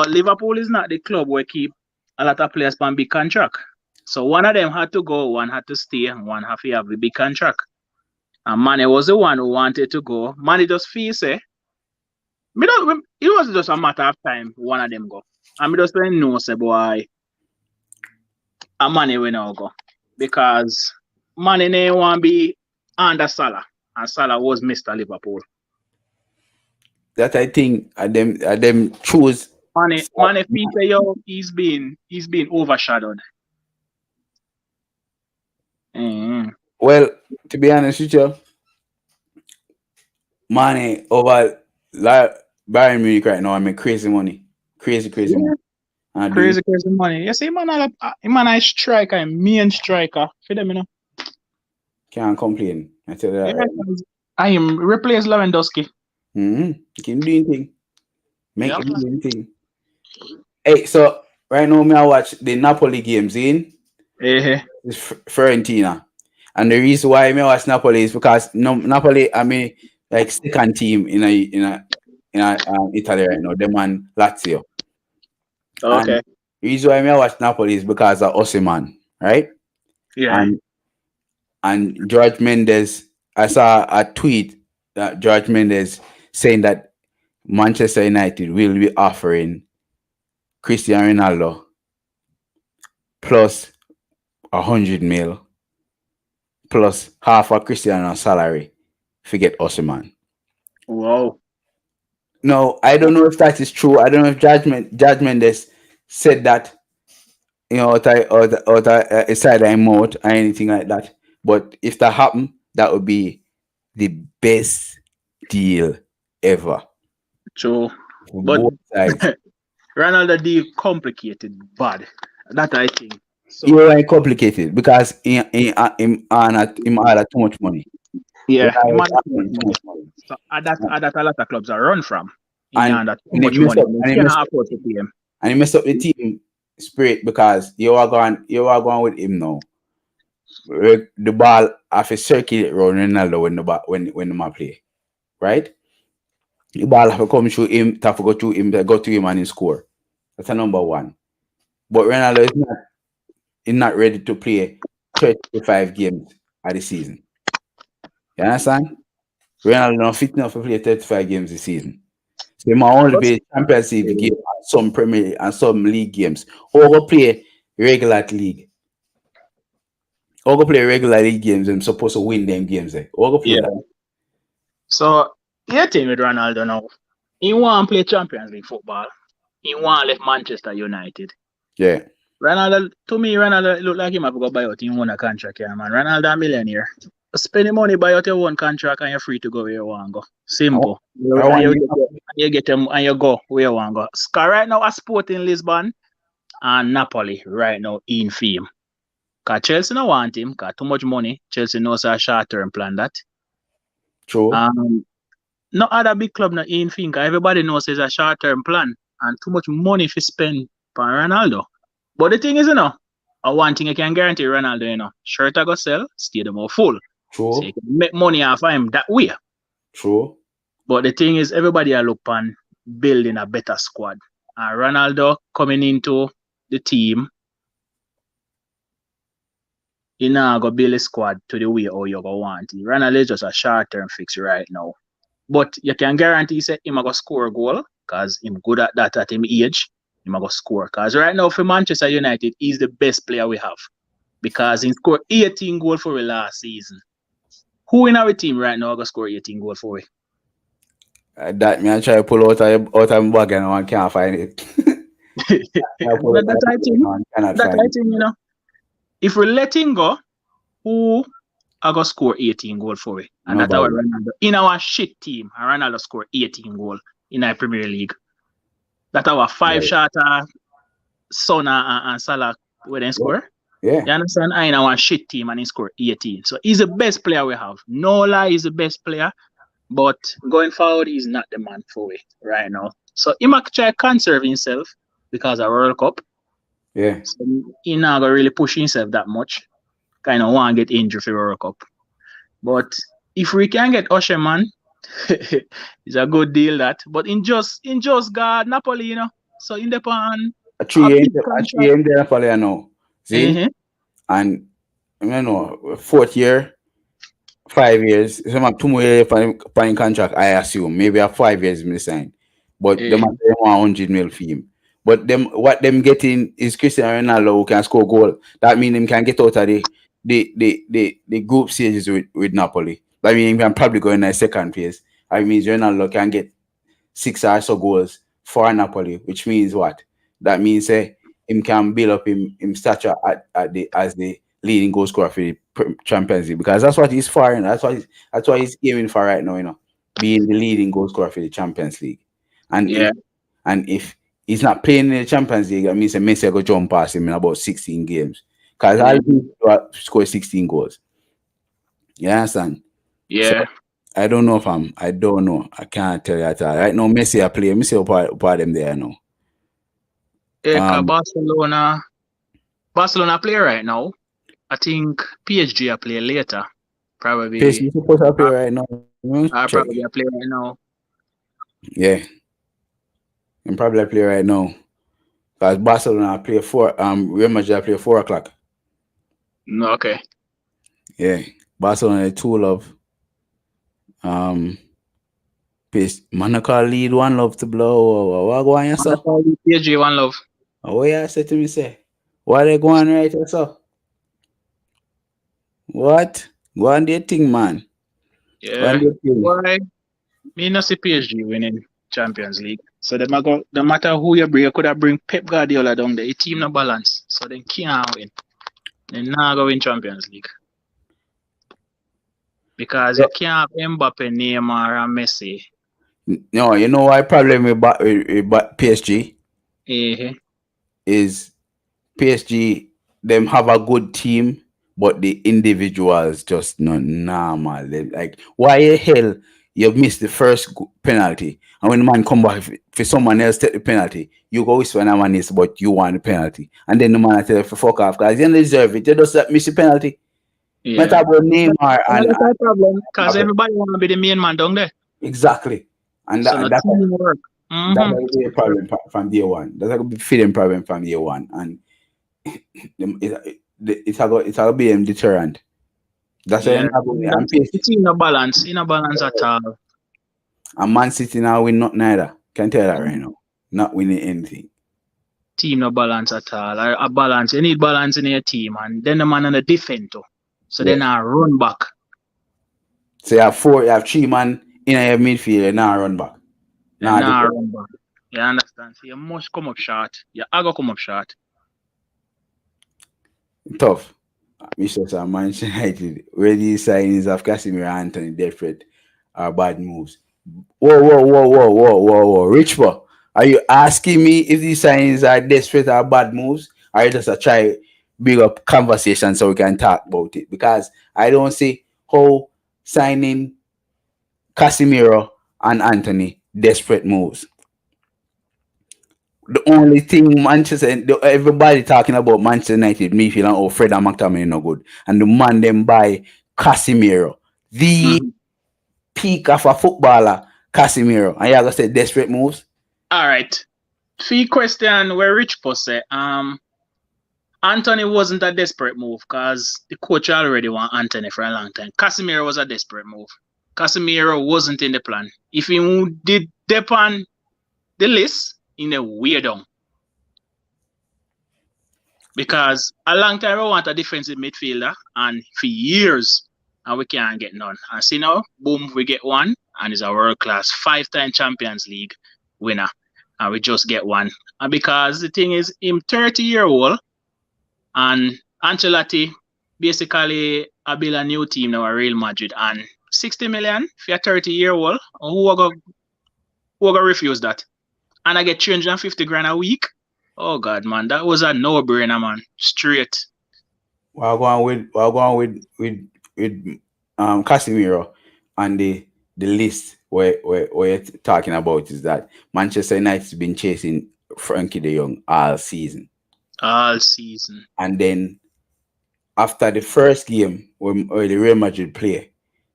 Liverpool is not the club where keep a lot of players on big contract. So one of them had to go, one had to stay, and one have to have the big contract. And Mane was the one who wanted to go. Mane just feel say, it was just a matter of time one of them go. And me just know say boy, a Mane will now go. Because Mane didn't want to be under Salah. And Salah was Mr. Liverpool. That I think them choose Mane feel say yo, he's been overshadowed. Mm-hmm. Well, to be honest with you, Mane over Bayern Munich right now, I make crazy money. Crazy money. Crazy money. You see, man, a striker, main striker. For them, you know. Can't complain. I tell you that. Yeah, I am replace Lewandowski. You can do anything. Make him do anything. Hey, so right now, I watch the Napoli games in. It's Fiorentina. And the reason why I watch Napoli is because Napoli, I mean, like second team in Italy right now. Them and Lazio. Okay. And the reason why I watch Napoli is because of Osimhen, right? Yeah. And George Mendes, I saw a tweet that George Mendes saying that Manchester United will be offering Cristiano Ronaldo plus 100 mil plus half of Cristiano's salary to get Osimhen. Wow. No, I don't know if that is true. I don't know if Judge Mendes said that, or inside their mouth or anything like that. But if that happened, that would be the best deal ever. True. But Ronaldo deal complicated, bad. That I think. So, you ain't complicated because him had too much money. Yeah, him had too much money. So that a lot of clubs are run from. And too much money. And he messed up the team spirit because you are going with him now. The ball have to circulate around Ronaldo when the man play, right? The ball have to come through him, have to go through him, go to him and he score. That's a number one. But Ronaldo is not ready to play 35 games at the season. You understand? Ronaldo not fit enough to play 35 games this season. So he might only play Champions League game and some Premier and some league games. Or go play regular league. Or go play regular league games and supposed to win them games. Or go play that. So here thing with Ronaldo now. He want to play Champions League football. He want to leave Manchester United. Yeah. Ronaldo look like him have to go buy out him own a contract, yeah, man. Ronaldo a millionaire. Spend the money, buy out your own contract, and you're free to go where you want to go. Simple. You get them and you go where you want to go. Because right now, a sport in Lisbon and Napoli right now in fame. Because Chelsea don't want him, because too much money. Chelsea knows a short-term plan that. True. No other big club not in fame, because everybody knows it's a short-term plan. And too much money if you spend on Ronaldo. But the thing is, one thing I can guarantee Ronaldo, shirt I go sell, stadium are full. True. So you can make money off of him that way. True. But the thing is, everybody are look on building a better squad. And Ronaldo coming into the team, you now go build a squad to the way how you go want it. Ronaldo is just a short-term fix right now. But you can guarantee say him go score a goal, because him good at that at him age. He might go score. Because right now for Manchester United, he's the best player we have. Because he scored 18 goals for the last season. Who in our team right now going to score 18 goals for we? That me I try to pull out of my bag and I can't find it. That's I think, if we let him go, who are going to score 18 goals for we? And that's our Ronaldo. In our shit team, Ronaldo scored 18 goals in our Premier League. That our 5-shotter, Son and Salah where they score. Yeah. You understand? I know one shit team and he scored 18. So he's the best player we have. No lie, he's the best player. But going forward, he's not the man for it right now. So he might try to conserve himself because of World Cup. Yeah. So he not going to really push himself that much. kind of want to get injured for the World Cup. But if we can get Usher, man, it's a good deal that. But in just God Napoli, So in the pan A a three big a contract. 3 there probably I know. See? Uh-huh. And fourth year, 5 years. Some have 2 more years for contract, I assume. Maybe a 5 years may sign. But them Uh, have them 100 mil for him. But them what them getting is Cristiano Ronaldo who can score goal. That means them can get out of the group stages with Napoli. That means he can probably go in the second phase. That means Ronaldo can get 6 or so goals for Napoli, which means what? That means him can build up him stature at the as the leading goal scorer for the Champions League because that's what he's for. That's what he's aiming for right now. Being the leading goal scorer for the Champions League. And yeah, if he's not playing in the Champions League, that means Messi go jump past him in about 16 games because yeah, I'll do score 16 goals. You understand? So yeah. I don't know if I don't know. I can't tell you at all. Right now, Messi I play. Messi part them there now. Eka Um, Barcelona play right now. I think PSG are play later. Probably PSG supposed to play I right now. Check. probably a play right now. Yeah, and probably play right now. Because Barcelona play Real Madrid play 4 o'clock. No, okay. Yeah, Barcelona two love. Monaco lead 1 love to blow. What go on you And that's so? all PSG one love. What you say to me say? Why they go on right here so? What? Go on their thing, man. Go on Yeah. their thing. Why? Me not see PSG winning Champions League. So them a go, no matter who you bring, you could have bring Pep Guardiola down there. The team no balance. So they can't win. They not go win Champions League. Because you can't have Mbappe, Neymar, and Messi. No, you know why problem with PSG Eh, is PSG them have a good team, but the individuals just not normal. Like why the hell you missed the first penalty, and when the man come back for someone else take the penalty, you go whisper when a man is, but you want the penalty, and then the man tell you for fuck off because you don't deserve it. You just miss the penalty. yeah. Matter about Neymar And and that's our problem. Because everybody want to be the main man down there. exactly, and So that no and that teamwork. that Mm-hmm. will be a problem from day one. That's going to be feeding problem from day one, and it's a be a deterrent. That's why Yeah. I'm not going. That, I'm pissed. the team no balance. In a balance at all. And Man City now win not neither. Can tell that right now. Not winning anything. Team no balance at all. A balance. You need balance in your team. And then the man on the defense too. So Yeah. then I run back. So you have 3 man in your midfield and now run back. And Now now defend. run back. You understand? So you must come up short. You are going to come up short. Tough. Mr. Manchester United. Where these signings of Casemiro and Anthony desperate are bad moves. Whoa. Rich boy. Are you asking me if these signings are desperate or bad moves? Or you just try big up conversation so we can talk about it? Because I don't see how signing Casemiro and Anthony desperate moves. The only thing everybody talking about Manchester United midfield and oh Fred and McTominay no good. And the man them buy Casemiro. The Mm-hmm. peak of a footballer, Casemiro. And you gonna say desperate moves? All right. 3 question where Rich Post say, Anthony wasn't a desperate move because the coach already want Anthony for a long time. Casemiro was a desperate move. Casemiro wasn't in the plan. If he did dip on the list, in a weird down. Because a long time I want a defensive midfielder, and for years, and we can't get none. And see now, boom, we get one, and he's a world class 5-time Champions League winner, and we just get one. And because the thing is, him 30-year-old, and Ancelotti basically I build a new team now, a Real Madrid, and 60 million for a 30-year-old. Who are gonna refuse that? And I get 350 grand a week. Oh God, man, that was a no-brainer, man. Straight. We're going with Casemiro and the list where you're talking about is that Manchester United's been chasing Frankie de Jong all season. All season. And then after the first game where the Real Madrid play,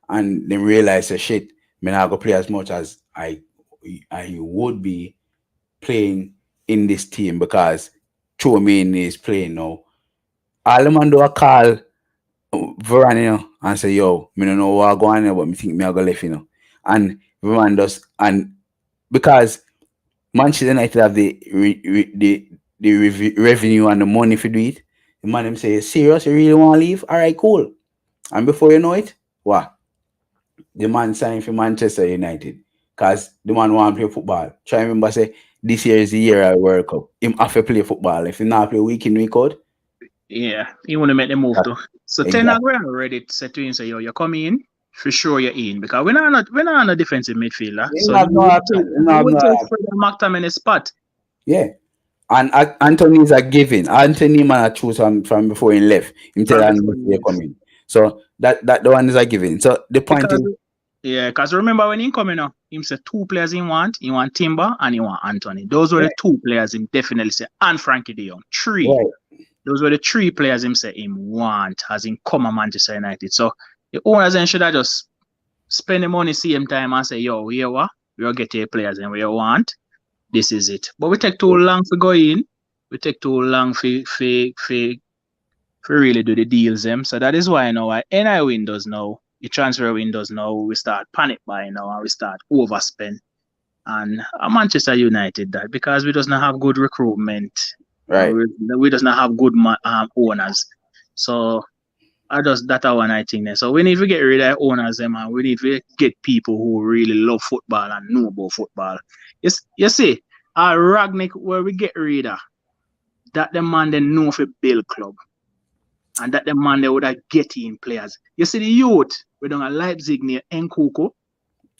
and then realize that shit, me not go play as much as I would be playing in this team because Chouameni is playing now. All the man do a call Varane, and say, yo, me don't know what going on here, but me think me I go left, And Varane does, and because Manchester United have the revenue and the money for do it, the man them say, serious, you really want to leave? All right, cool. And before you know it, what? The man signed for Manchester United because the man want to play football. Try remember say this year is the year I World Cup. Him have to play football. If he not play week in week out, Yeah, he want to make the move that, too. So Ten Hag exactly. we already said to him, say, yo, you're coming in, for sure you're in. Because we're not a defensive midfielder. He So have no option. He he have would no take option. Fred McTominay's spot. Yeah. And Anthony is a giving. Anthony man I choose from before he left. Him tell From him before he they left. coming. So that the one is a giving. So the point is Because remember when he coming up, him said two players he want Timber and he want Anthony. Those were yeah, the two players him definitely say, and Frankie de Jong. Three. right, Those were the three players him say him want as in come on Manchester United. So the owners then should have just spend the money same time and say, yo, here what? We'll get your players and we want. This is it. But we take too long to go in. We take too long for really do the deals them. So that is why now our NI windows now, the transfer windows now, we start panic buying now and we start overspend. And Manchester United that because we doesn't have good recruitment and right, we doesn't have good owners. So I just that one I think then. So we need to get rid of owners them and we need to get people who really love football and know about football. You see, Ragnick where we get rid of that the man they know for build club and that the man they would have get in players. You see the youth we don't have Leipzig near Nkuku.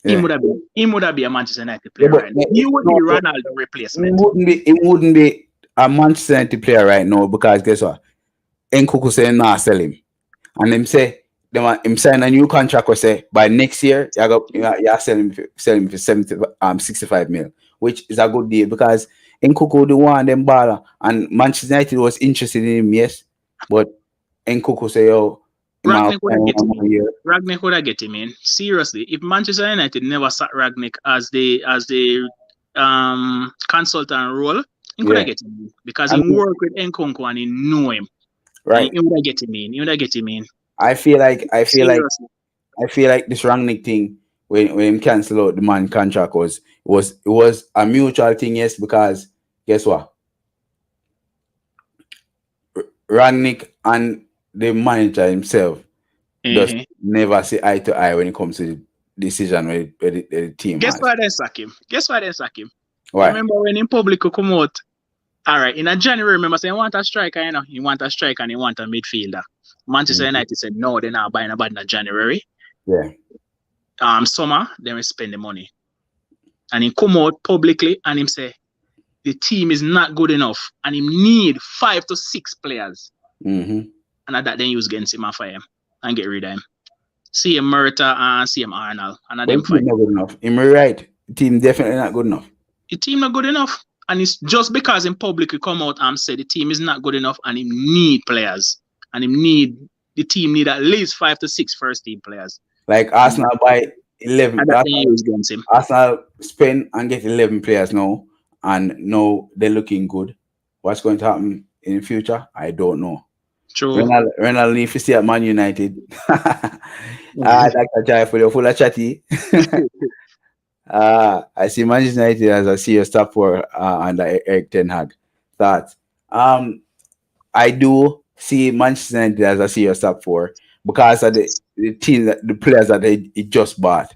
He yeah. would have been a Manchester United Yeah, player but right now. He would be Ronaldo replacement. it wouldn't be a Manchester United player right now because guess what? Nkuku say nah sell him. And him say him sign a new contract or say by next year you sell him for 65 mil, which is a good deal because Nkuku the one them baller and Manchester United was interested in him, yes. But Nkuku say yo him have Ragnick would have one get him more in. year. Ragnick would have get him in. Seriously, if Manchester United never sat Ragnick as the consultant role, he could Yeah. have get him in because I he mean, work with Nkunku and he know him. And right. he would have get him in. He would have get him in. I feel like Seriously. this Rangnick thing when him cancel out the man contract was a mutual thing, yes, because guess what? Rangnick and the manager himself just Uh-huh. never see eye to eye when it comes to the decision where the team Guess has. why they sack him? Guess why they sack him? You Why? remember when in public could come out? All right, in a January, remember saying, want a striker, you want a striker and you want a midfielder. Manchester Mhm. United said, no, they're not buying a bad in January. Yeah. Summer, then we spend the money. And he come out publicly and him say, the team is not good enough and he need 5 to 6 players. Mm-hmm. And at that, then use against him and fire him and get rid of him. See him Murta and see him Arnold and at But them the team fight. not good enough. Am I right? The team definitely not good enough. The team not good enough. And it's just because in public he come out and say the team is not good enough and he need players. And the team need at least 5 to 6 first team players. Like Arsenal buy 11. And that then use against him. Arsenal spend and get 11 players now, and now they're looking good. What's going to happen in the future? I don't know. True. Renal need to stay at Man United. Dr. Jai, for the full of chatty. I see Manchester United as a serious top four under Eric Ten Hag. Thoughts. I do see Manchester United as a serious top four because of the team the players that they just bought.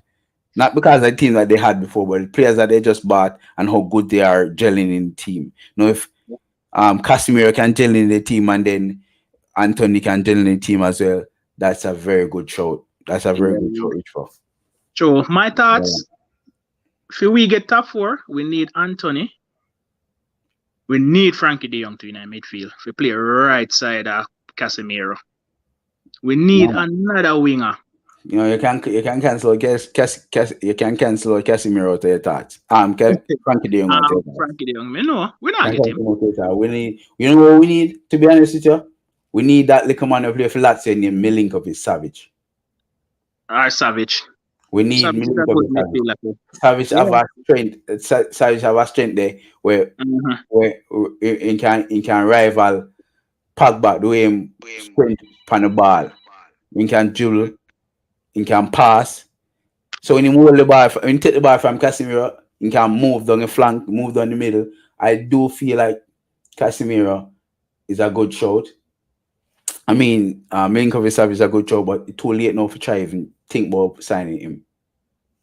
Not because of the team that they had before, but the players that they just bought and how good they are gelling in the team. Now, if Casemiro can gel in the team and then Anthony can gel in the team as well, that's a very good show. That's a very good show, Rich. True. My thoughts, if we get top 4, we need Anthony. We need Frankie de Jong to in our midfield. If we play right side of Casemiro. We need another winger. You know, you can cancel you can cancel Casemiro to your thoughts. Frankie de Jong out your thoughts. Frankie de Jong, no, we're not getting him. We need, you know what we need, to be honest with you? We need that little man who play for Lazio named Milinkovic Savage. Savage. We need Savage is a good Milinkovic Savage. midfielder too. Savage Yeah. have a strength. Savage have a strength there Mm-hmm. where he can rival Pogba the way him sprint on the ball. He can dribble. He can pass. So when he move the ball, when he take the ball from Casemiro, he can move down the flank, move down the middle. I do feel like Casemiro is a good shot. I mean, Milinkovic Savic is a good shout, but it's too late now to try even think about signing him.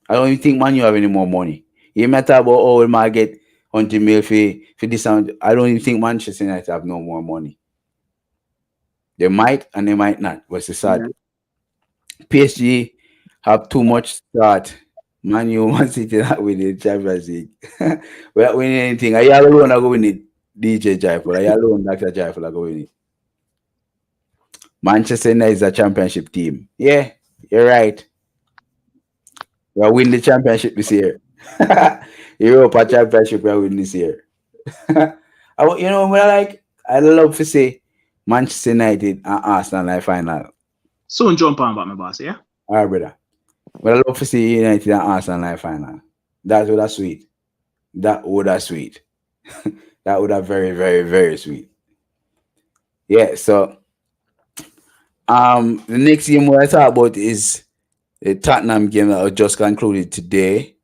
I don't even think Man U have any more money. You matter about we might get 100 mil for this. I don't even think Manchester United have no more money. They might and they might not. But it's Yeah. sad. PSG have too much start. Man U, Man City not win the Champions League. We not winning anything. Are you alone are going it? DJ Jaipur. Are you alone, Dr. Jaipur are going it? Manchester United is a championship team. Yeah, you're right. We'll win the championship this year. Europa Championship we'll win this year. What I like? I love to say Manchester United and Arsenal in the final. Soon jump on back, my boss, yeah? All right, brother. But I love to see United and Arsenal in the final. That would have sweet. That would have sweet. That would have very, very, very sweet. Yeah, so the next game we'll talk about is the Tottenham game that was just concluded today.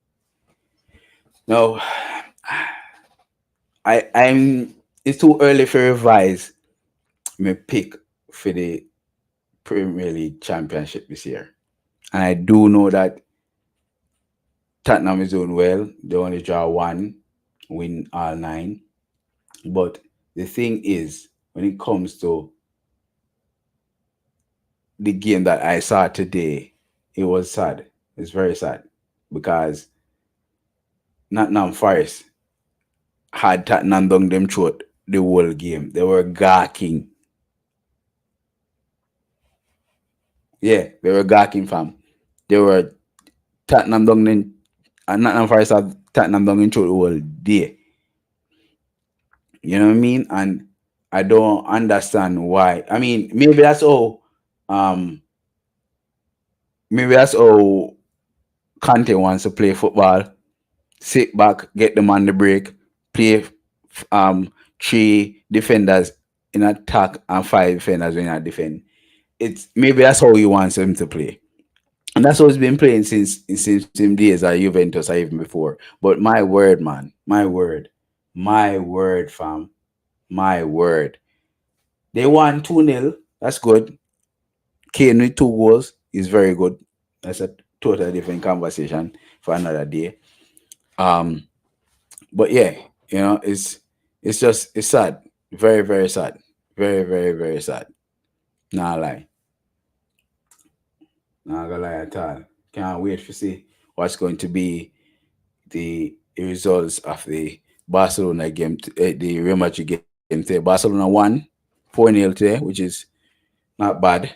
Now, I'm it's too early for revise my pick for the Premier League Championship this year. And I do know that Tottenham is doing well. They only draw one, win all nine. But the thing is, when it comes to the game that I saw today, it was sad. It's very sad because Nottingham Forest had Tottenham down them throat the whole game. They were gawking. Yeah, they were gawking, fam. They were Tottenham down in and Nottingham Forest had Tottenham down in throat the whole day. You know what I mean? And I don't understand why. I mean, um maybe that's how Conte wants to play football. Sit back, get them on the break, play three defenders in attack and five defenders when you defend. It's maybe that's how he wants them to play. And that's how he's been playing since him days at Juventus or even before. But my word, man, my word, fam, my word. They won 2-0. That's good. Kane with two goals is very good. That's a totally different conversation for another day. Um, but yeah, it's sad. Very, very sad. Very, very, very sad. Nah lie. Not gonna lie at all. Can't wait to see what's going to be the results of the Barcelona game, the Real Madrid game today. Barcelona won 4-0 today, which is not bad.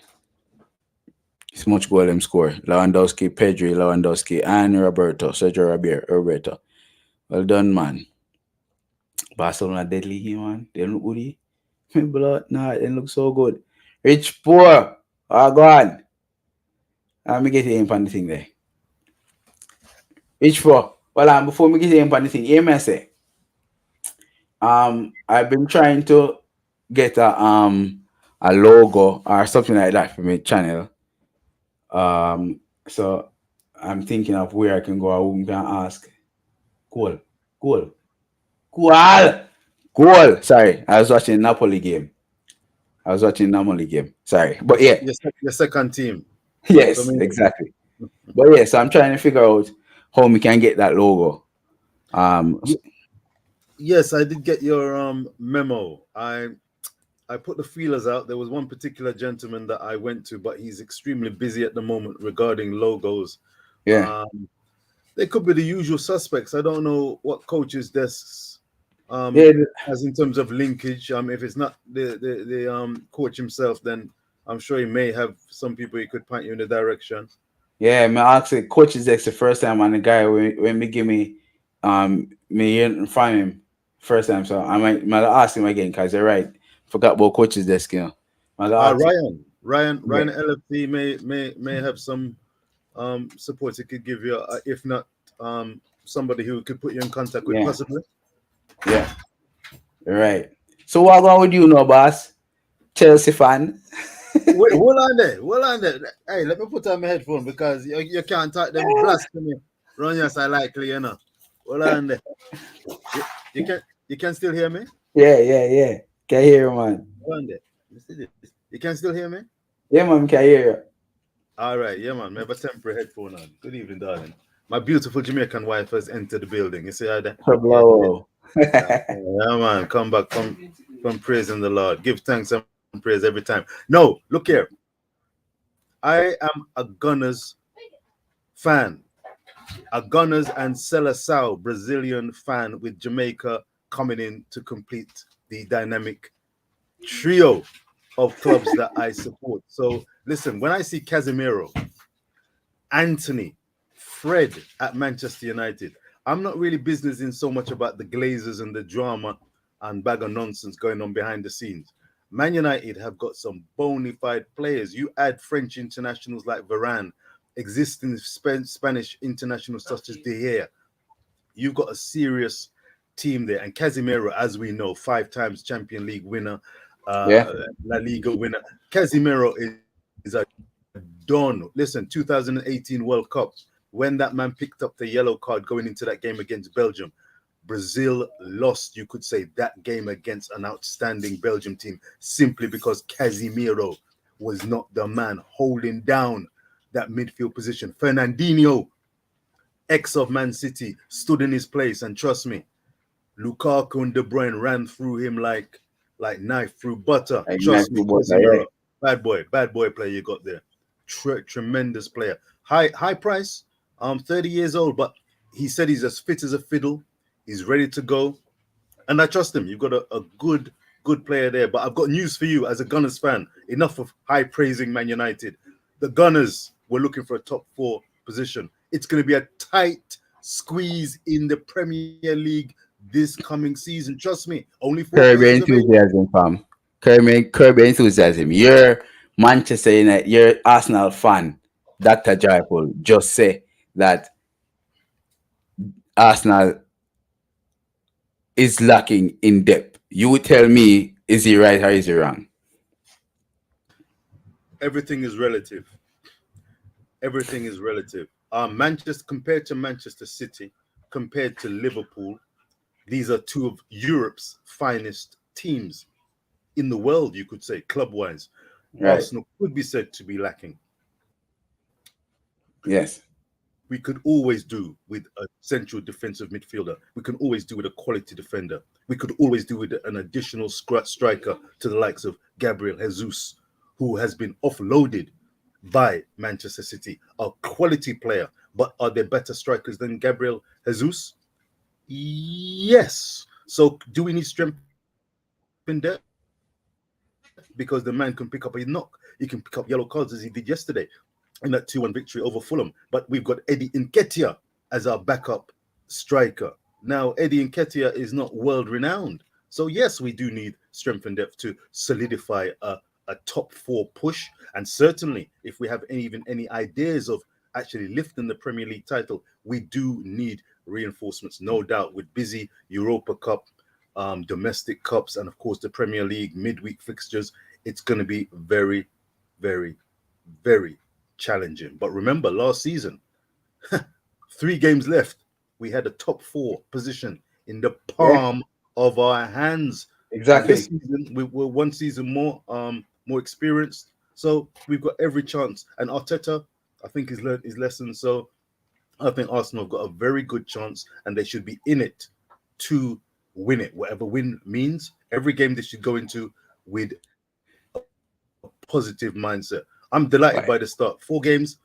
It's much goal them score. Lewandowski, Pedri, Lewandowski, and Roberto. Well done, man. Barcelona deadly here, man. They look good. Blood, nah, they look so good. Rich poor. Oh, go on. Let me get him on the thing there. Rich poor. Well, before me get him on the thing, hear me say. I've been trying to get a logo or something like that for my channel. So I'm thinking of where I can go. I can ask. Cool, cool, cool. Sorry, I was watching Napoli game. Sorry, but yeah, Your second team. yes, Domingo. exactly. But yeah, so I'm trying to figure out how we can get that logo. Ye- Yes, I did get your memo. I put the feelers out. There was one particular gentleman that I went to, but he's extremely busy at the moment regarding logos. Yeah, They could be the usual suspects. I don't know what coaches' desks yeah, as in terms of linkage. If it's not the coach himself, then I'm sure he may have some people he could point you in the direction. yeah. I actually coaches X the first time, and the guy when me give me in front of him first time, so I might ask him again because you're right. Forgot about coaches desk, My God. Ryan LFT may have some support he could give you, if not somebody who could put you in contact with, Yeah. possibly. Yeah. Right. So what about with you now, boss? Chelsea fan. Wait, hold on there. Hold on there. Hey, let me put on my headphone because you can't talk them blasphemy. Run your side likely, you know. Hold on there. You, you can still hear me? Yeah. Can hear you, man. Hold on there. You see this? You can still hear me? Yeah, man, can hear All right, yeah, man. I have a temporary headphone on. Good evening, darling. My beautiful Jamaican wife has entered the building. You see how that? you. Yeah, Hello. yeah, man. Come back from praising the Lord. Give thanks and praise every time. No, look here. I am a Gunners fan. A Gunners and Seleção Brazilian fan with Jamaica coming in to complete the dynamic trio of clubs that I support. So listen, when I see Casemiro, Anthony, Fred at Manchester United, I'm not really business in so much about the Glazers and the drama and bag of nonsense going on behind the scenes. Man United have got some bona fide players. You add French internationals like Varane, existing Spanish internationals such as De Gea. You've got a serious team there. And Casemiro, as we know, 5 times Champion League winner, Yeah. La Liga winner. Casemiro is a don. Listen, 2018 World Cup, when that man picked up the yellow card going into that game against Belgium, Brazil lost, you could say, that game against an outstanding Belgium team simply because Casemiro was not the man holding down that midfield position. Fernandinho, ex of Man City, stood in his place, and trust me, Lukaku and De Bruyne ran through him like knife through butter. Trust me, Casemiro, bad boy player you got there. Tremendous player. High price. 30 years old, but he said he's as fit as a fiddle. He's ready to go, and I trust him. You've got a good player there. But I've got news for you as a Gunners fan. Enough of high praising Man United. The Gunners were looking for a top 4 position. It's going to be a tight squeeze in the Premier League this coming season. Trust me. Only 4 Curb places your available. enthusiasm, fam. Curb your enthusiasm. You're Manchester United, you're Arsenal fan. Dr. Joyful just say that Arsenal is lacking in depth. You tell me, is he right or is he wrong? Everything is relative. Everything is relative. Manchester compared to Manchester City, compared to Liverpool, these are 2 of Europe's finest teams in the world, you could say, club-wise. Right. Arsenal could be said to be lacking. Yes. We could always do with a central defensive midfielder. We can always do with a quality defender. We could always do with an additional striker to the likes of Gabriel Jesus, who has been offloaded by Manchester City. A quality player, but are there better strikers than Gabriel Jesus? Yes. So do we need strength in depth? Because the man can pick up a knock. He can pick up yellow cards as he did yesterday in that 2-1 victory over Fulham. But we've got Eddie Nketiah as our backup striker. Now, Eddie Nketiah is not world renowned. So, yes, we do need strength and depth to solidify a top 4 push. And certainly, if we have even any ideas of actually lifting the Premier League title, we do need reinforcements, no doubt, with busy Europa Cup, domestic cups, and of course the Premier League midweek fixtures. It's going to be very, very, very challenging. But remember, last season, 3 games left, we had a top 4 position in the palm of our hands. Exactly. This season, we're 1 season more experienced, so we've got every chance. And Arteta, I think, has learned his lesson. So I think Arsenal have got a very good chance, and they should be in it to win it, whatever win means. Every game they should go into with a positive mindset. I'm delighted by the start. 4 games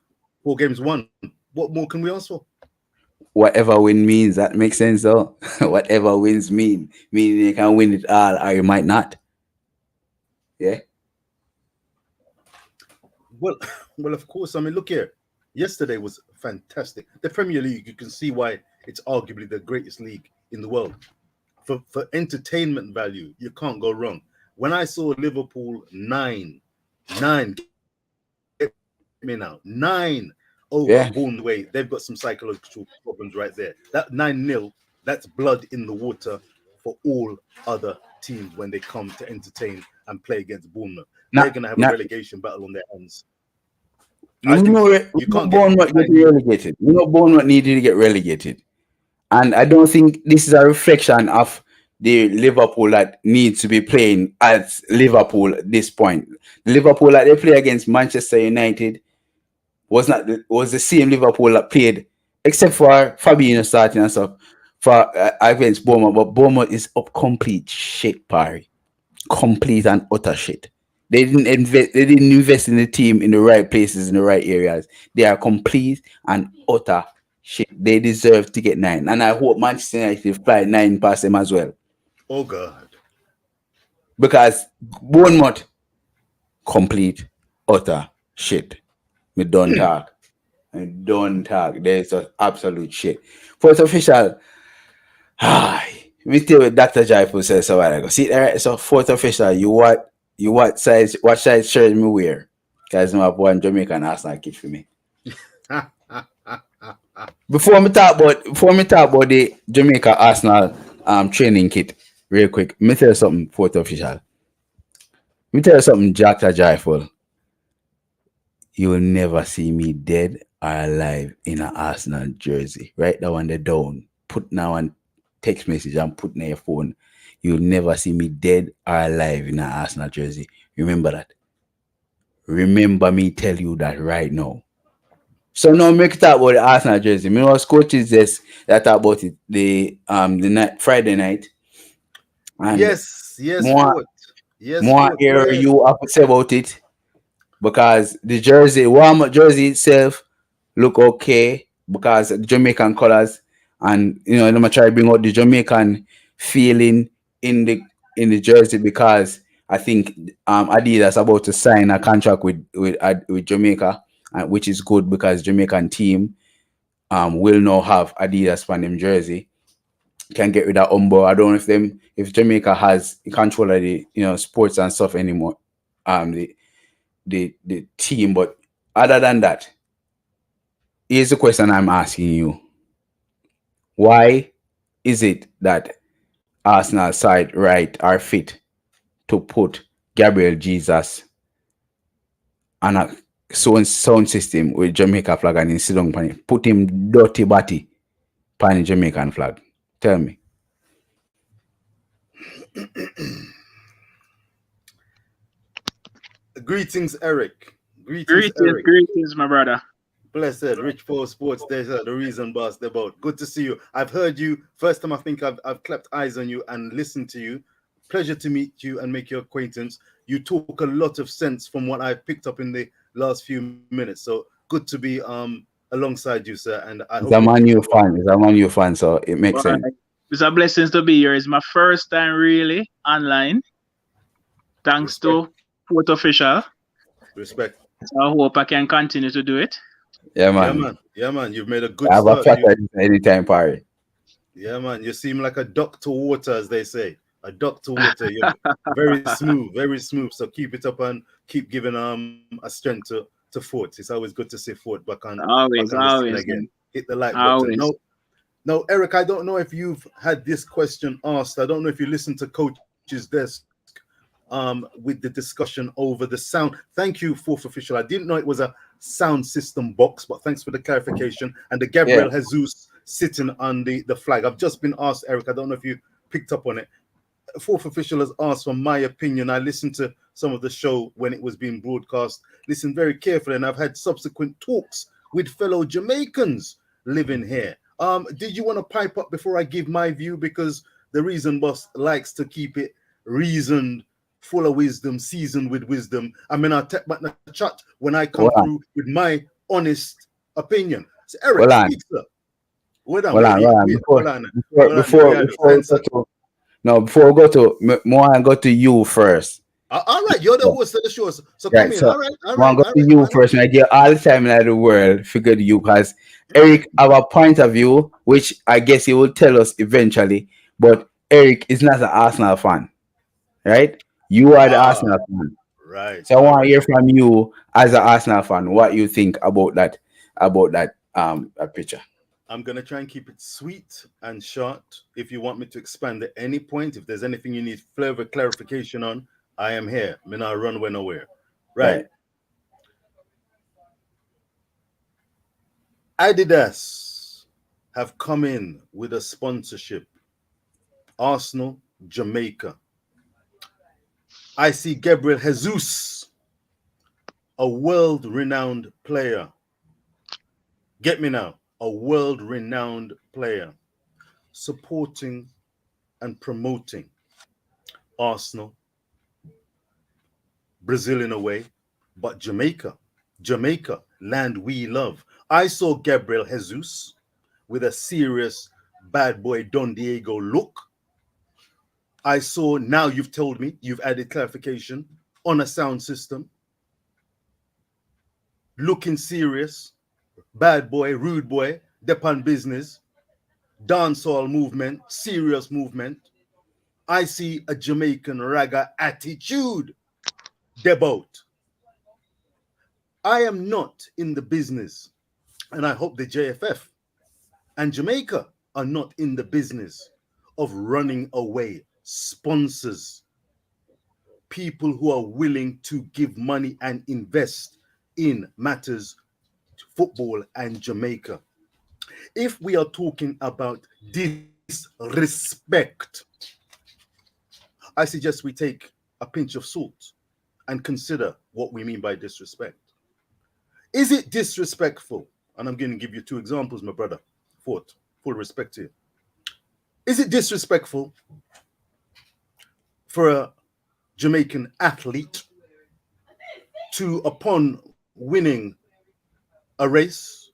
won. What more can we ask for? Whatever win means, that makes sense though. Whatever wins meaning you can win it all or you might not. Yeah. Well, well, of course. I mean, look here. Yesterday was fantastic. The Premier League, you can see why it's arguably the greatest league in the world. For entertainment value, you can't go wrong. when I saw Liverpool 9, get me now, 9 over Bournemouth way, they've got some psychological problems right there. That 9-0, that's blood in the water for all other teams when they come to entertain and play against Bournemouth. They're going to have a relegation battle on their hands. You can't Bournemouth get relegated. You know Bournemouth needed to get relegated. And I don't think this is a reflection of the Liverpool that needs to be playing at Liverpool at this point. The Liverpool that they play against Manchester United was the same Liverpool that played, except for Fabinho starting and stuff, for against Bournemouth. But Bournemouth is up complete shit, Parry. Complete and utter shit. They didn't invest in the team in the right places, in the right areas. They are complete and utter shit. They deserve to get 9. And I hope Manchester United fly 9 past them as well. Oh, God. Because Bournemouth, complete, utter shit. Me don't talk. There's an absolute shit. Fourth official. Me tell what Dr. Jaipur says a while ago. See, alright, so fourth official, what size shirt me wear? Because I'm one Jamaican Arsenal kid for me. Before me talk about the Jamaica Arsenal training kit, real quick, me tell you something, fourth official. Me tell you something, Dr. Jaipur. You will never see me dead or alive in an Arsenal jersey. Write that one there down. Put now on text message and put in your phone. You'll never see me dead or alive in an Arsenal jersey. Remember that. Remember me tell you that right now. So now make it talk about the Arsenal jersey. Me know coaches this that talk about it the night Friday night. And yes, more area you have to say about it. Because the jersey, warm-up jersey itself look okay because the Jamaican colors, and you know, I'm gonna try to bring out the Jamaican feeling in the jersey because I think Adidas about to sign a contract with Jamaica, which is good because Jamaican team will now have Adidas on them jersey. Can get rid of Umbo. I don't know if Jamaica has control of the sports and stuff anymore. The team, but other than that, here's the question I'm asking you. Why is it that Arsenal side right are fit to put Gabriel Jesus on a sound system with Jamaica flag and in sit down pan it? Put him dirty body pan the Jamaican flag? Tell me. Greetings, Eric. Greetings, my brother. Blessed, Rich Paul Sports. There's the reason, boss. They're about. Good to see you. I've heard you. First time I think I've clapped eyes on you and listened to you. Pleasure to meet you and make your acquaintance. You talk a lot of sense from what I picked up in the last few minutes. So good to be alongside you, sir. And I hope I'm a new fan, so it makes sense. It's a blessing to be here. It's my first time really online. Thanks to Fourth Official. Respect. So I hope I can continue to do it. Yeah, man. Yeah, man. You've made a good start. I have a anytime party. Yeah, man. You seem like a duck to water, as they say. A duck to water. You're very smooth, very smooth. So keep it up and keep giving a strength to Fort. It's always good to see Fort back on. Always. Again. Hit the like button. No, Eric, I don't know if you've had this question asked. I don't know if you listened to Coach's Desk with the discussion over the sound. Thank you, Fourth Official. I didn't know it was a sound system box, but thanks for the clarification. And the Gabriel Jesus sitting on the flag. I've just been asked, Eric, I don't know if you picked up on it. Fourth Official has asked for my opinion. I listened to some of the show when it was being broadcast. Listened very carefully, and I've had subsequent talks with fellow Jamaicans living here. Did you want to pipe up before I give my view? Because the Reason Boss likes to keep it reasoned, full of wisdom, seasoned with wisdom. I mean, I'll take back the chat when I come through with my honest opinion. So, Eric, speak, sir. Before we go to more, I go to you first. All right, you're the host of the show, so come in. All right. I go to you first, and I get all the time in the world. Figure you, because Eric have a point of view, which I guess he will tell us eventually. But Eric is not an Arsenal fan, right? You are the Ah, Arsenal fan. right. So I All want to right. hear from you as an Arsenal fan what you think about that picture. I'm gonna try and keep it sweet and short. If you want me to expand at any point, if there's anything you need further clarification on, I am here. Me not run when nowhere. Right. Right. Adidas have come in with a sponsorship. Arsenal, Jamaica. I see Gabriel Jesus, a world-renowned player. Get me now, a world-renowned player supporting and promoting Arsenal, Brazil in a way, but Jamaica, land we love. I saw Gabriel Jesus with a serious bad boy Don Diego look. I saw, now you've told me, you've added clarification on a sound system, looking serious, bad boy, rude boy, depan business, dancehall movement, serious movement. I see a Jamaican ragga attitude, debout. I am not in the business, and I hope the JFF and Jamaica are not in the business of running away sponsors, people who are willing to give money and invest in matters football and Jamaica. If we are talking about disrespect, I suggest we take a pinch of salt and consider what we mean by disrespect. Is it disrespectful? And I'm going to give you two examples, my brother. Fourth, full respect to you. Is it disrespectful for a Jamaican athlete to, upon winning a race,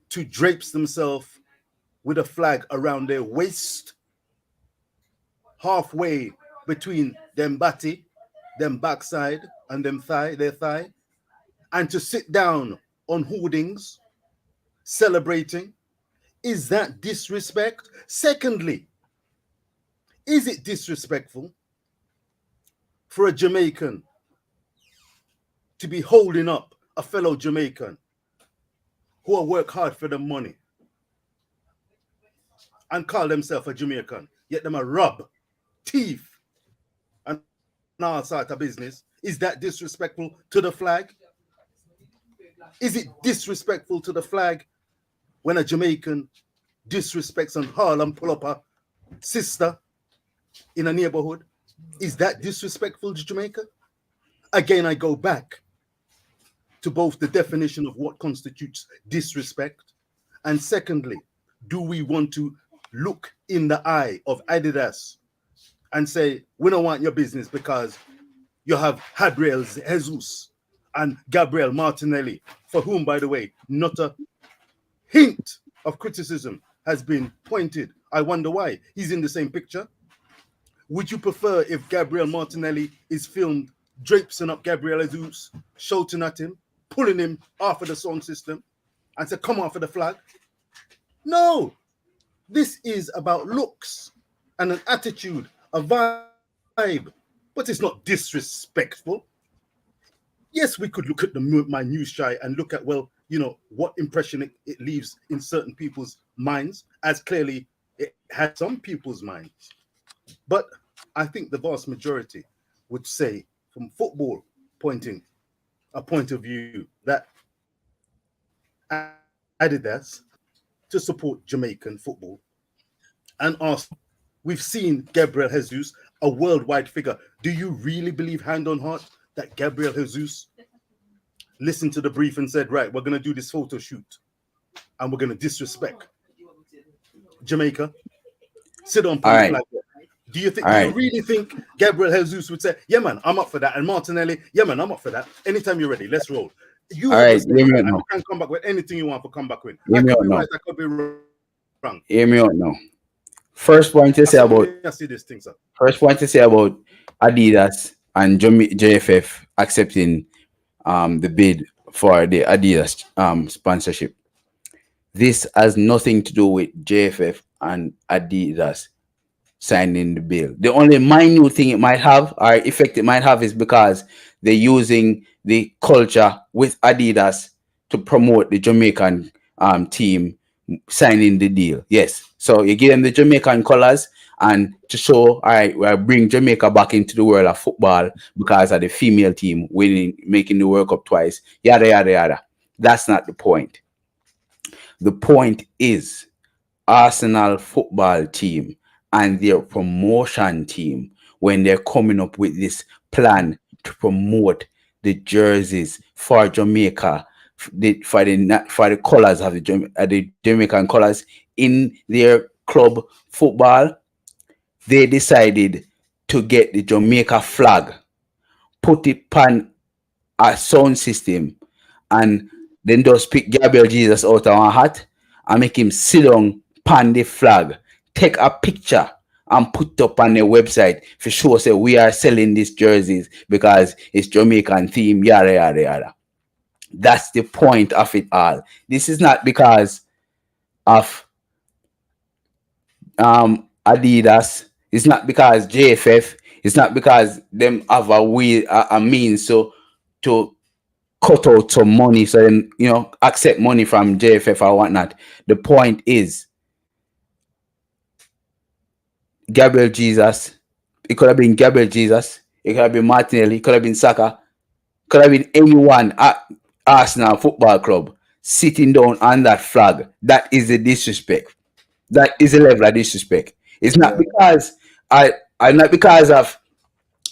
to drapes themselves with a flag around their waist, halfway between them body, them backside, and them thigh, their thigh, and to sit down on hoardings celebrating? Is that disrespect? Secondly, is it disrespectful for a Jamaican to be holding up a fellow Jamaican who will work hard for the money and call themselves a Jamaican, yet them a rob, thief, and all sort of business? Is that disrespectful to the flag? Is it disrespectful to the flag when a Jamaican disrespects and Harlem pull up a sister in a neighborhood? Is that disrespectful to Jamaica? Again, I go back to both the definition of what constitutes disrespect, and secondly, do we want to look in the eye of Adidas and say, we don't want your business because you have Gabriel Jesus and Gabriel Martinelli, for whom, by the way, not a hint of criticism has been pointed. I wonder why. He's in the same picture. Would you prefer if Gabriel Martinelli is filmed drapesing up Gabriel Jesus, shouting at him, pulling him off of the sound system, and say, come off of the flag? No. This is about looks and an attitude, a vibe, but it's not disrespectful. Yes, we could look at my news shy and look at, well, you know, what impression it leaves in certain people's minds, as clearly it had some people's minds. But I think the vast majority would say, from football pointing a point of view, that Adidas, to support Jamaican football, and Arsenal. We've seen Gabriel Jesus, a worldwide figure. Do you really believe, hand on heart, that Gabriel Jesus listened to the brief and said, right, we're going to do this photo shoot and we're going to disrespect Jamaica? Sit on, pull All the right. flag. Do you think? All Do you right. really think Gabriel Jesus would say, "Yeah, man, I'm up for that"? And Martinelli, "Yeah, man, I'm up for that. Anytime you're ready, let's roll." You All have the right. same, Hear me out and now. you can come back with anything you want to come back with. Hear I me could out be now. right, I could be wrong. Hear me out now. I saw me, I see this thing, sir. First point to say about Adidas and JFF accepting the bid for the Adidas sponsorship. This has nothing to do with JFF and Adidas. signing the bill. The only minute thing it might have or effect it might have is because they're using the culture with Adidas to promote the Jamaican team signing the deal. Yes. So you give them the Jamaican colors and to show, all right, we'll bring Jamaica back into the world of football because of the female team winning, making the World Cup twice. Yada, yada, yada. That's not the point. The point is Arsenal football team and their promotion team when they're coming up with this plan to promote the jerseys for Jamaica, for the colors of the Jamaican colors in their club football, they decided to get the Jamaica flag, put it on a sound system, and then just pick Gabriel Jesus out of our hat and make him sit down pan the flag, take a picture and put it up on their website for sure say we are selling these jerseys because it's Jamaican theme, yada yada yada. That's the point of it all. This is not because of Adidas, it's not because JFF, it's not because them have a means to cut out some money so then accept money from JFF or whatnot. The point is Gabriel Jesus. It could have been Gabriel Jesus. It could have been Martinelli. It could have been Saka. It could have been anyone at Arsenal Football Club sitting down on that flag. That is a disrespect. That is a level of disrespect. It's not because I'm not because of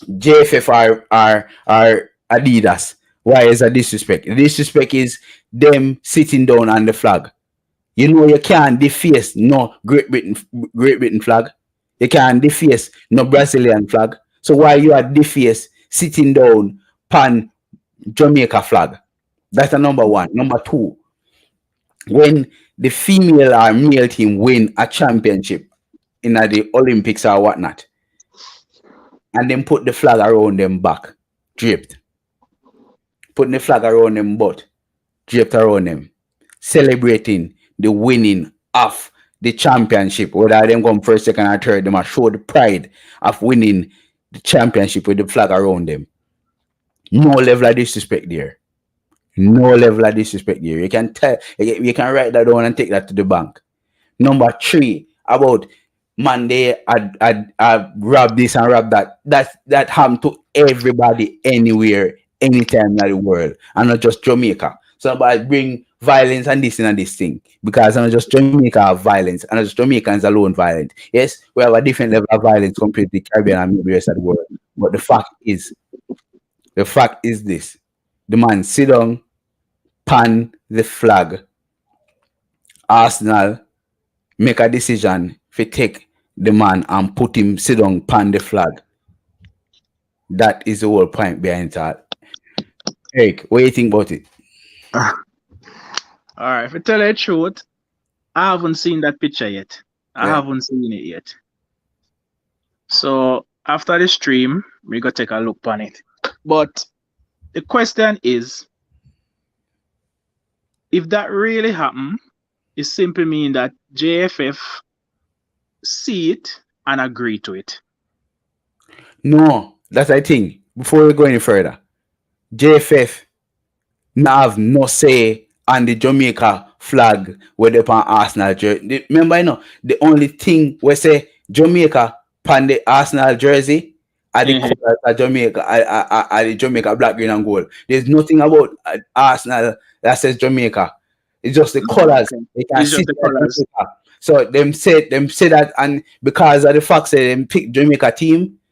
JFF or Adidas. Why is a disrespect? The disrespect is them sitting down on the flag. You can't deface no Great Britain flag. You can't deface no Brazilian flag. So why you are deface sitting down pan Jamaica flag? That's the number one. Number two, when the female or male team win a championship in the Olympics or whatnot, and then put the flag around them back, draped. Putting the flag around them butt, draped around them, celebrating the winning of the championship. Whether them come first, second, or third, they must show the pride of winning the championship with the flag around them. No level of disrespect there. No level of disrespect there. You can tell, you can write that down and take that to the bank. Number three, about Monday, I rub this and rub that. That happened to everybody, anywhere, anytime in the world, and not just Jamaica. Somebody bring violence and this thing because I'm not just Jamaica have violence, and not just Jamaicans alone violent. Yes, we have a different level of violence compared to the Caribbean and the rest of the world. But the fact is this: the man sit down, pan the flag. Arsenal make a decision to take the man and put him sit down, pan the flag. That is the whole point behind that. Eric, what do you think about it? All right, if I tell you the truth, I haven't seen that picture yet. I haven't seen it yet. So after the stream, we go take a look on it. But the question is, if that really happened, it simply means that JFF see it and agree to it. No, that's the thing. Before we go any further, JFF now have no say on the Jamaica flag where they pan Arsenal jersey. Remember, the only thing we say Jamaica pan the Arsenal jersey are the colors of Jamaica, are the Jamaica black, green, and gold. There's nothing about Arsenal that says Jamaica. It's just the colors. They can see the colors. So them say that, and because of the fact that they pick Jamaica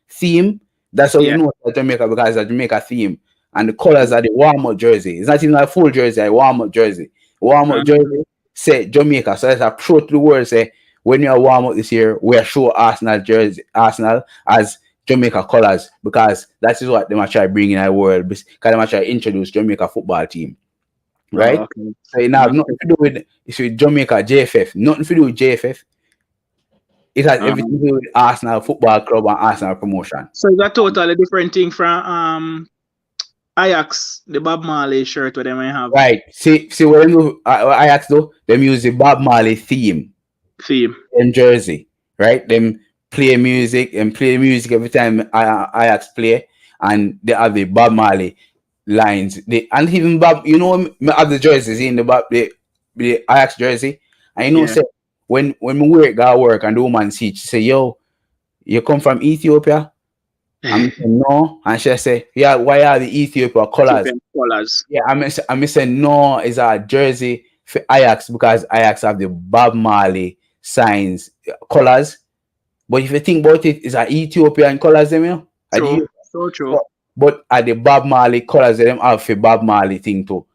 theme, that's how you know it's Jamaica, because it's a Jamaica theme. And the colors are the warm-up jersey. It's not even a full jersey, a warm-up jersey. Warm-up jersey say Jamaica. So it's a pro to the world say, when you are warm-up this year, we are show Arsenal as Jamaica colors, because that is what they might try bring in our world, because they might try introduce Jamaica football team. Right? Okay. So it have nothing to do with Jamaica JFF. Nothing to do with JFF. It has everything to do with Arsenal Football Club and Arsenal promotion. So it's a totally different thing from Ajax, the Bob Marley shirt where they might have. Right. See what Ajax do? Them use the Bob Marley theme. In jersey. Right? Them play music and play music every time Ajax play, and they have the Bob Marley lines. And even Bob, you know, me have the jerseys in the Ajax jersey, and you know, Yeah. say when we wear it go work and the woman see it, she say, "Yo, you come from Ethiopia?" I'm saying, no, and she say, "Yeah, why are the Ethiopia colors?" Colors. Yeah, I'm saying no, it's a jersey for Ajax because Ajax have the Bob Marley signs colors. But if you think about it, it's an Ethiopian colors, them, you know. True. So true. But at the Bob Marley colors, them have for Bob Marley thing too.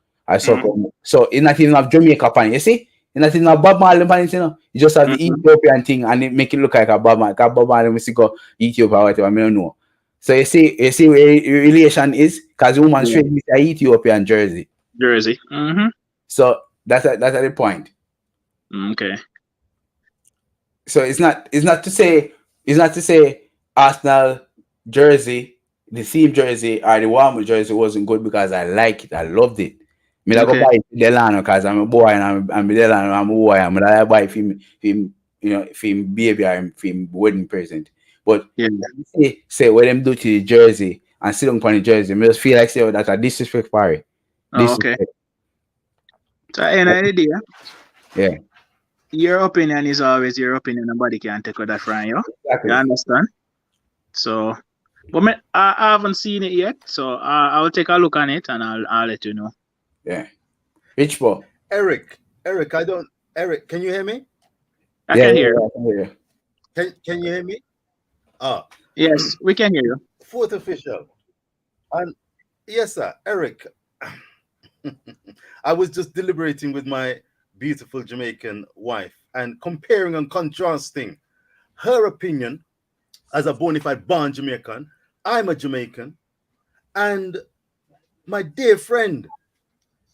So it's not even have Jamaica pan, you see? It's not even have Bob Marley pan, you know. You just have the Ethiopian thing and it make it look like a Bob Marley. Because Bob Marley, we see go Ethiopia or whatever, I don't know. So you see where relation is? Because the woman straight is an Ethiopian jersey. Jersey. So that's the point. Okay. So it's not to say Arsenal jersey, the theme jersey or the warm jersey wasn't good because I like it. I loved it. Me I go buy it Delano because I'm a boy and I'm Delano, I'm a boy. I'm gonna buy it for him, you know, for him baby or for him wedding present. But say what them do to the jersey and sit on the jersey, me just feel like say that's a disrespect party. Okay. So any idea? Yeah. Your opinion is always your opinion. Nobody can take that from you. Exactly. You understand? So, but I haven't seen it yet, so I'll take a look on it and I'll let you know. Yeah. Rich boy. Eric, Eric, can you hear me? I can hear you. I can hear you. Can you hear me? Yes, we can hear you. Fourth official. And yes, sir, Eric. I was just deliberating with my beautiful Jamaican wife and comparing and contrasting her opinion as a bona fide born Jamaican. I'm a Jamaican, and my dear friend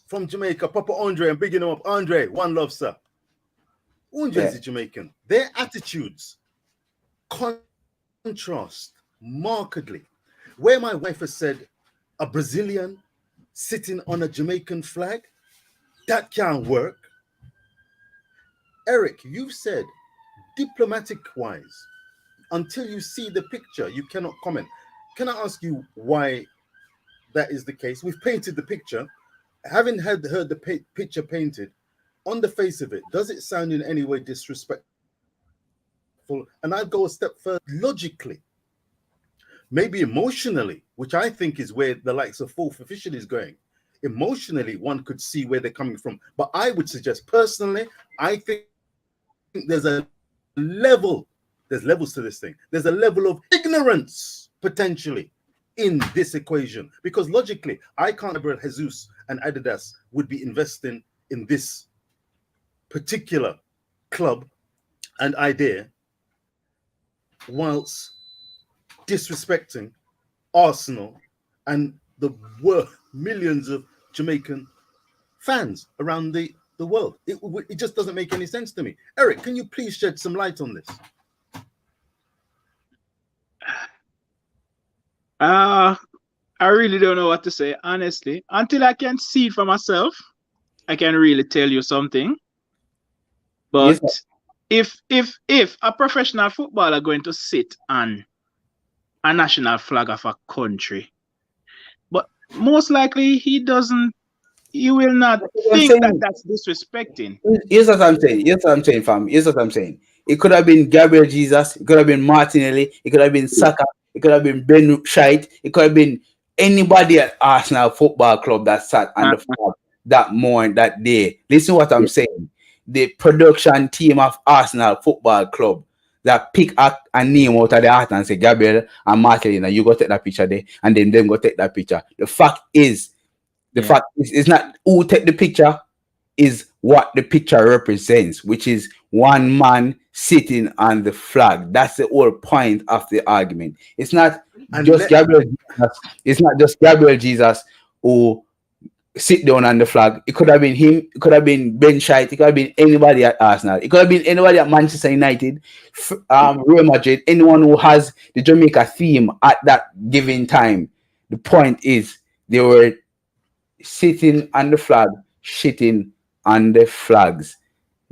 from Jamaica, Papa Andre, I'm bigging him up. Andre, one love, sir. Andre is a Jamaican. Their attitudes contrast markedly. Where my wife has said a Brazilian sitting on a Jamaican flag, that can't work. Eric, you've said diplomatic-wise, until you see the picture, you cannot comment. Can I ask you why that is the case? We've painted the picture. Having heard the picture painted, on the face of it, does it sound in any way disrespectful? And I'd go a step further, logically, maybe emotionally, which I think is where the likes of fourth official is going. Emotionally, one could see where they're coming from. But I would suggest, personally, I think there's levels to this thing. There's a level of ignorance, potentially, in this equation. Because logically, I can't remember Jesus and Adidas would be investing in this particular club and idea whilst disrespecting Arsenal and the millions of Jamaican fans around the world. It just doesn't make any sense to me. Eric, can you please shed some light on this? I really don't know what to say, honestly. Until I can see it for myself, I can really tell you something. But if a professional footballer going to sit on a national flag of a country, but most likely he will not think that that's disrespecting. Here's what I'm saying, fam. Here's what I'm saying. It could have been Gabriel Jesus. It could have been Martinelli. It could have been Saka. It could have been Ben Shite. It could have been anybody at Arsenal Football Club that sat on the flag that morning, that day. Listen what I'm saying. The production team of Arsenal Football Club that pick a name out of the heart and say Gabriel and Martinelli, you go take that picture there, and then them go take that picture. The fact is it's not who take the picture, is what the picture represents, which is one man sitting on the flag. That's the whole point of the argument. It's not just Gabriel Jesus. It's not just Gabriel Jesus who sit down on the flag. It could have been him. It could have been Ben Shite. It could have been anybody at Arsenal. It could have been anybody at Manchester United, Real Madrid, anyone who has the Jamaica theme at that given time. The point is they were sitting on the flag, shitting on the flag's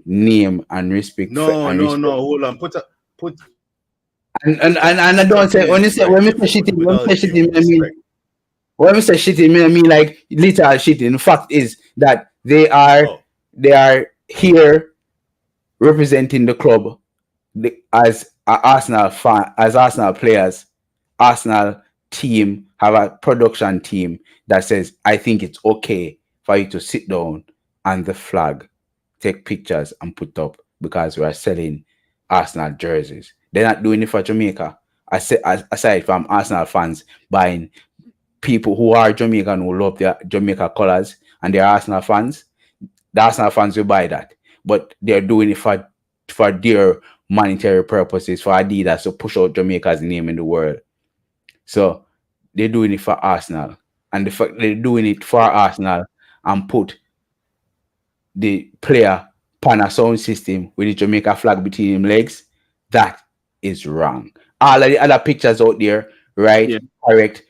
name and respect. No. Hold on. And I don't say when you say when we say shitting, when we say shitting, I mean when we say shitting, I mean like literal shitting. The fact is that they are here representing the club as Arsenal fan, as Arsenal players. Arsenal team have a production team that says, I think it's okay for you to sit down on the flag, take pictures and put up because we are selling Arsenal jerseys. They're not doing it for Jamaica. Aside from Arsenal fans buying people who are Jamaican who love their Jamaica colors and they're Arsenal fans, the Arsenal fans will buy that. But they're doing it for their monetary purposes, for Adidas to push out Jamaica's name in the world. So they're doing it for Arsenal. And the fact they're doing it for Arsenal and put the player pan a sound system with the Jamaica flag between him legs, that is wrong. All of the other pictures out there, right? Yeah. Correct.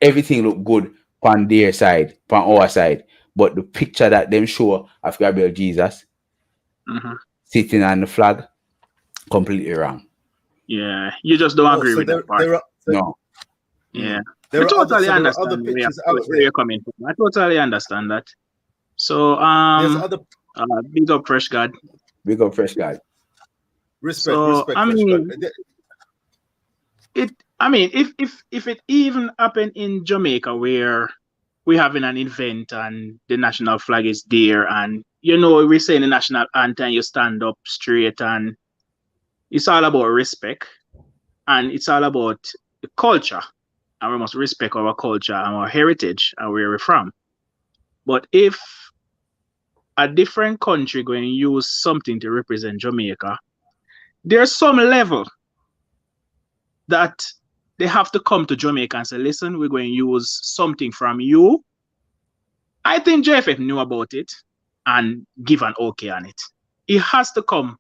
Everything look good on their side, on our side. But the picture that them show of Gabriel Jesus sitting on the flag, completely wrong. Yeah, you just don't agree with that part. No. Yeah. I totally understand where you're coming from. I totally understand that. So big up Fresh God. Big up Fresh God. Respect, I mean, if it even happened in Jamaica where we're having an event and the national flag is there and we're saying the national anthem, you stand up straight, and it's all about respect and it's all about the culture, and we must respect our culture and our heritage and where we're from. But if a different country going to use something to represent Jamaica, there's some level that they have to come to Jamaica and say, listen, we're going to use something from you. I think JFF knew about it and give an okay on it. It has to come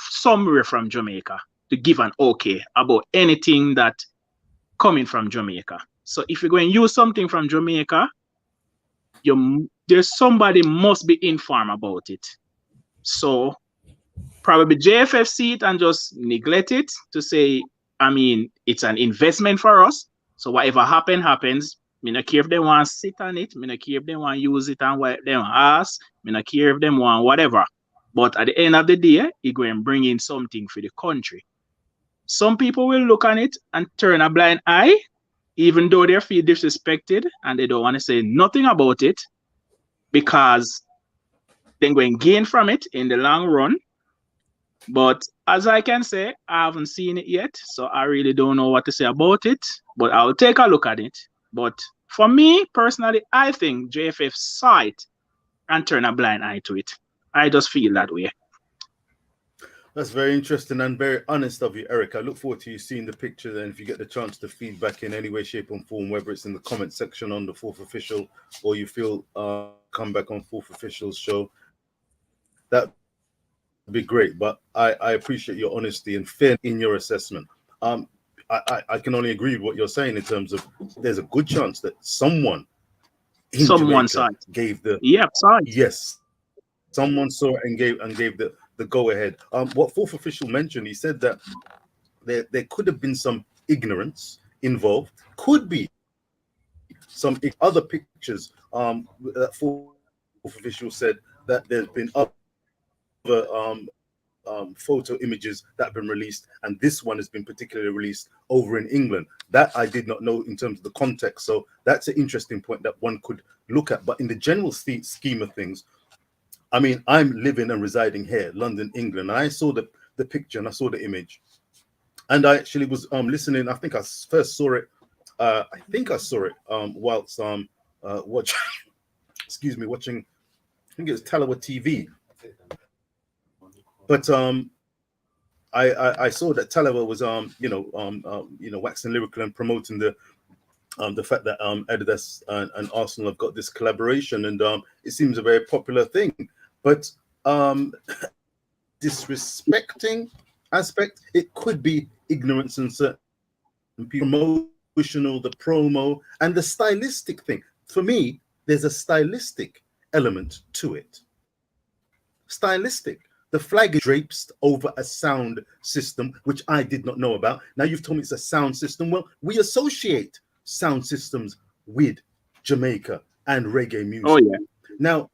somewhere from Jamaica to give an okay about anything that coming from Jamaica. So if you're going to use something from Jamaica, there's somebody must be informed about it. So probably JFF see it and just neglect it to say, I mean, it's an investment for us. So whatever happens. Me not care if they want to sit on it. Me not care if they want to use it and what they want to ask. Me not care if they want whatever. But at the end of the day, it going to bring in something for the country. Some people will look on it and turn a blind eye, even though they feel disrespected and they don't want to say nothing about it, because they're going to gain from it in the long run. But as I can say, I haven't seen it yet, so I really don't know what to say about it. But I'll take a look at it. But for me, personally, I think JFF saw it and turned a blind eye to it. I just feel that way. That's very interesting and very honest of you, Eric. I look forward to you seeing the picture, and if you get the chance to feedback in any way, shape, and form, whether it's in the comment section on the Fourth Official or you feel come back on Fourth Official's show, that'd be great. But I appreciate your honesty and fairness in your assessment. I can only agree with what you're saying in terms of there's a good chance that someone gave the someone saw it and gave the go ahead. What Fourth Official mentioned, he said that there could have been some ignorance involved. Could be some other pictures. That Fourth Official said that there's been other photo images that have been released, and this one has been particularly released over in England. That I did not know in terms of the context. So that's an interesting point that one could look at. But in the general scheme of things, I mean, I'm living and residing here, London, England. And I saw the picture and I saw the image, and I actually was listening. I think I first saw it. Whilst watching. Excuse me, watching. I think it was Talawa TV. But I saw that Talawa was waxing lyrical and promoting the fact that Adidas and Arsenal have got this collaboration, and it seems a very popular thing. But disrespecting aspect, it could be ignorance and certain promotional, the promo, and the stylistic thing. For me, there's a stylistic element to it. Stylistic. The flag is draped over a sound system, which I did not know about. Now you've told me it's a sound system. Well, we associate sound systems with Jamaica and reggae Oh music. yeah. Now,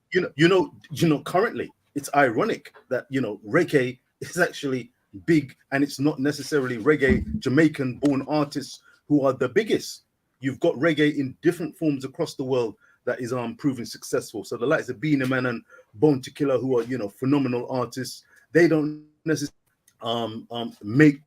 currently it's ironic that reggae is actually big, and it's not necessarily reggae Jamaican born artists who are the biggest. You've got reggae in different forms across the world that is proving successful. So the likes of Beenie Man and Bone to Killer, who are phenomenal artists, they don't necessarily make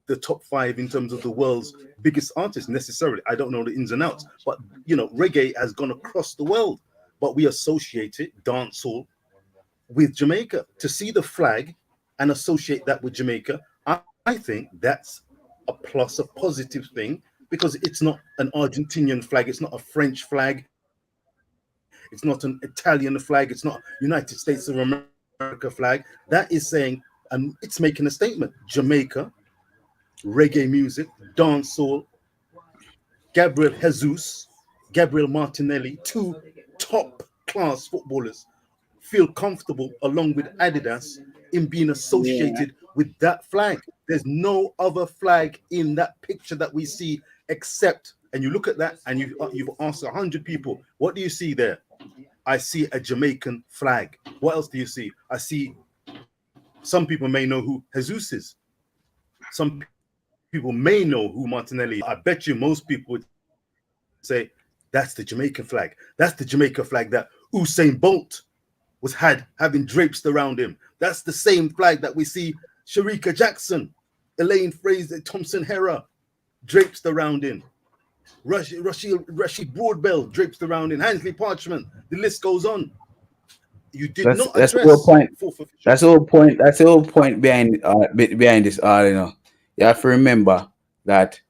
the top 5 in terms of the world's biggest artists necessarily. I don't know the ins and outs, but reggae has gone across the world, but we associate it, dancehall, with Jamaica. To see the flag and associate that with Jamaica, I think that's a plus, a positive thing, because it's not an Argentinian flag, it's not a French flag, it's not an Italian flag, it's not United States of America flag. That is saying, and it's making a statement: Jamaica, reggae music, dancehall, Gabriel Jesus, Gabriel Martinelli, 2 top class footballers, feel comfortable along with Adidas in being Yeah. associated with that flag. There's no other flag in that picture that we see except, and you look at that and you've asked 100 people, what do you see there? I see a Jamaican flag. What else do you see? I see, some people may know who Jesus is. Some people may know who Martinelli is. I bet you most people would say, that's the Jamaican flag. That's the Jamaica flag that Usain Bolt having drapes around him. That's the same flag that we see Sharika Jackson, Elaine Fraser, Thompson Hera drapes around in. Rashid Broadbell drapes around in. Hansley Parchment. The list goes on. You did not That's the whole address point. fourth official. That's the whole point. That's the whole point behind this all. You have to remember that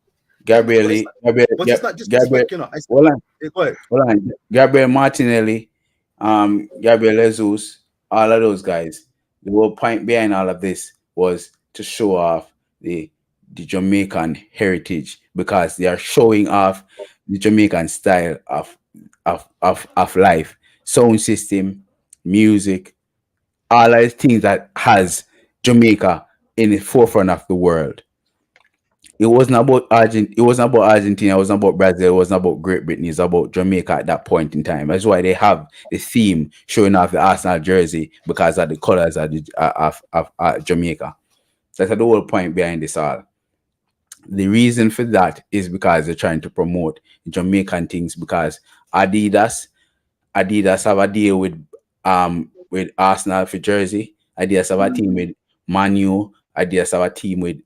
Gabriel, But it's not just Gabriel, flag, hold on, Go ahead. hold on. Gabriel Martinelli, Gabriel Jesus, all of those guys. The whole point behind all of this was to show off the Jamaican heritage, because they are showing off the Jamaican style of life, sound system, music, all of the things that has Jamaica in the forefront of the world. It wasn't about It wasn't about Argentina. It wasn't about Brazil. It wasn't about Great Britain. It's about Jamaica at that point in time. That's why they have the theme showing off the Arsenal jersey, because of the colors of Jamaica. That's the whole point behind this all. The reason for that is because they're trying to promote Jamaican things, because Adidas Adidas have a deal with Arsenal for jersey. Adidas have a team with Manu. Adidas have a team with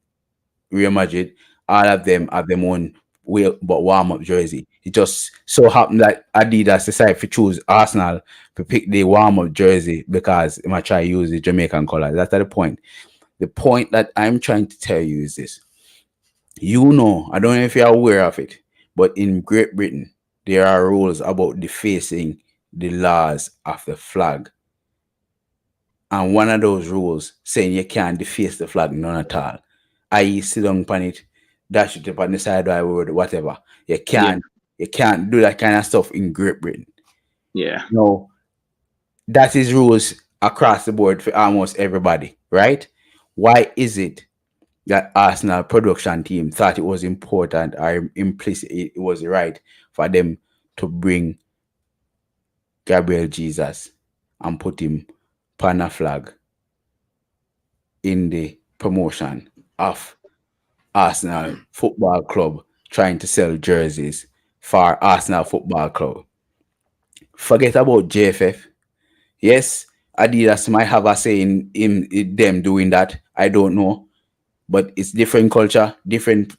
Real Madrid. All of them have their own way but warm up jersey. It just so happened that Adidas decided to choose Arsenal to pick the warm up jersey because they might try to use the Jamaican colors. That's the point. The point that I'm trying to tell you is this. I don't know if you're aware of it, but in Great Britain, there are rules about defacing the laws of the flag. And one of those rules saying you can't deface the flag none at all. I.e. sit down upon it, dash it up on the side or whatever. You can't do that kind of stuff in Great Britain. Yeah. No, that is rules across the board for almost everybody, right? Why is it that Arsenal production team thought it was important or implicit it was right for them to bring Gabriel Jesus and put him on a flag in the promotion of Arsenal Football Club trying to sell jerseys for Arsenal Football Club? Forget about JFF. Yes, Adidas might have a say in them doing that. I don't know. But it's different culture, different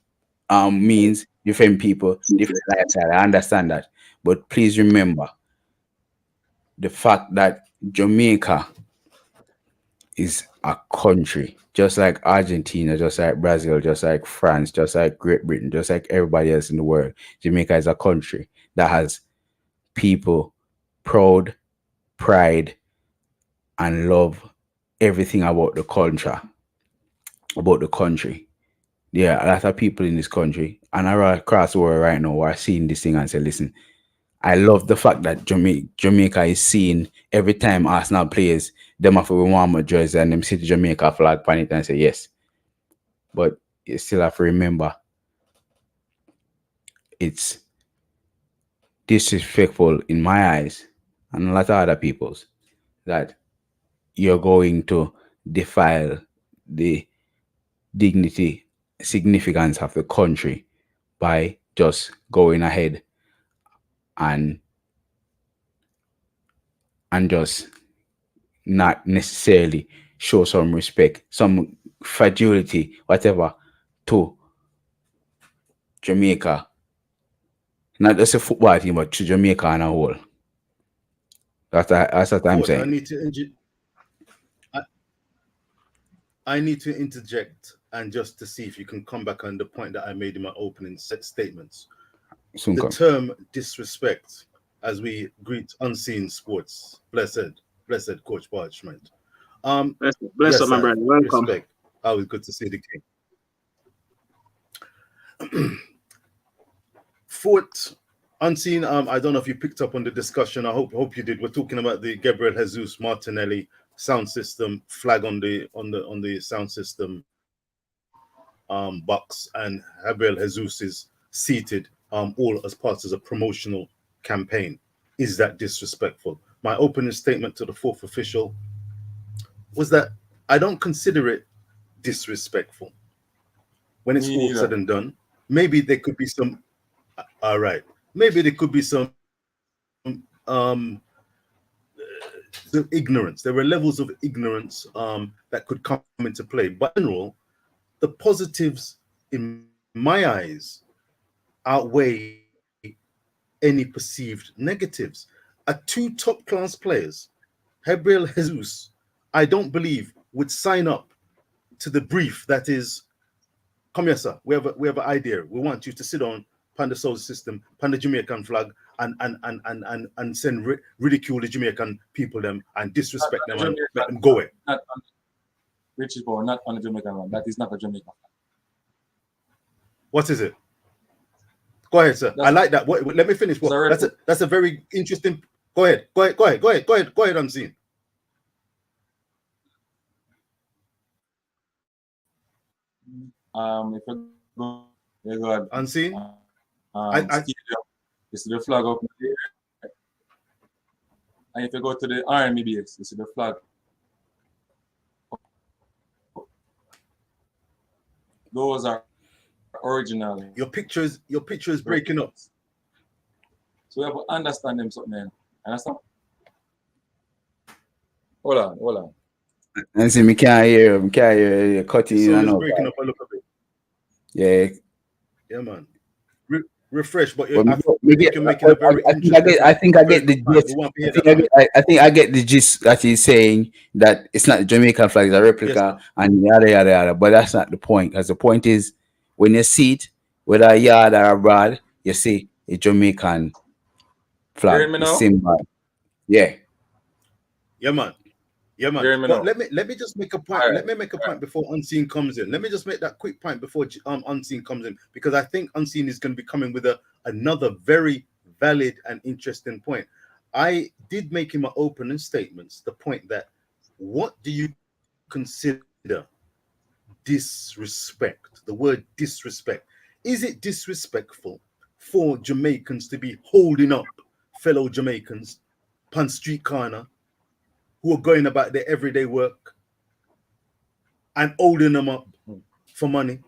means, different people, different lifestyle. I understand that. But please remember the fact that Jamaica is a country, just like Argentina, just like Brazil, just like France, just like Great Britain, just like everybody else in the world. Jamaica is a country that has people proud, pride, and love everything about the culture, about the country. Yeah, a lot of people in this country and across the world right now are seeing this thing and say, listen, I love the fact that Jamaica is seen every time Arsenal plays. them have to warm my jersey and them see the Jamaica flag on it and say yes. But you still have to remember it's disrespectful in my eyes and a lot of other people's that you're going to defile the dignity, significance of the country by just going ahead and just not necessarily show some respect, some fragility, whatever, to Jamaica. Not just a football team, but to Jamaica on a whole. That's what I'm Coach, saying. I need to interject and just to see if you can come back on the point that I made in my opening statements. The term disrespect, as we greet unseen sports, blessed Coach Parchment. Bless up, my brother. Welcome. Respect. Always good to see the king. Fourth, unseen. I don't know if you picked up on the discussion. I hope you did. We're talking about the Gabriel Jesus Martinelli sound system flag on the sound system box, and Gabriel Jesus is seated all as part of a promotional campaign. Is that disrespectful? My opening statement to the fourth official was that I don't consider it disrespectful. When it's all said and done, maybe there could be some maybe there could be some the ignorance. There were levels of ignorance that could come into play. But in general, the positives in my eyes outweigh any perceived negatives. Two top-class players, Gabriel Jesus, I don't believe would sign up to the brief that is, come here, sir. We have an idea. We want you to sit on the solar system, the Jamaican flag, and send ridicule the Jamaican people them and disrespect them and let them go away. Which is not on the Jamaican one. That is not a Jamaican flag. What is it? Go ahead, sir. I like that. Let me finish. That's a very interesting. Go ahead, Unseen. If you go Unseen. You see the flag up there. And if you go to the army base, you see the flag. Those are original. Your picture is breaking up. So we have to understand them something. Understand? Hold on. And see, me can't hear you cutting in and out. Breaking up a little bit. Yeah, man. Refresh, but I think I get the gist. I think I get the gist that he's saying that it's not the Jamaican flag, it's a replica, and yada. But that's not the point. Because the point is, when you see it, whether a yard or abroad, you see a Jamaican flag symbol. Yeah, man. But let me just make a point. Let me make a point before Unseen comes in. Let me just make that quick point before Unseen comes in, because I think Unseen is going to be coming with another very valid and interesting point. I did make in my opening statements the point that what do you consider disrespect? The word disrespect. Is it disrespectful for Jamaicans to be holding up fellow Jamaicans on street corner who are going about their everyday work and holding them up for money?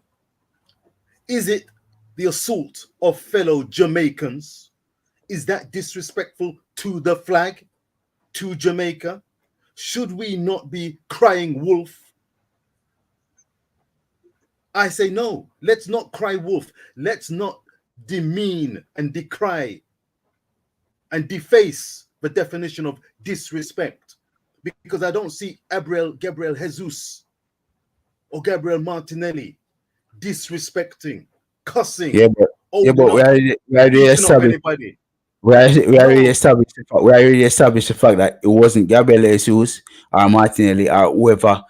Is it the assault of fellow Jamaicans? Is that disrespectful to the flag, to Jamaica? Should we not be crying wolf? I say no. Let's not cry wolf. Let's not demean and decry and deface the definition of disrespect. Because I don't see Gabriel Jesus or Gabriel Martinelli disrespecting, cussing. But we already established the fact that it wasn't Gabriel Jesus or Martinelli or whoever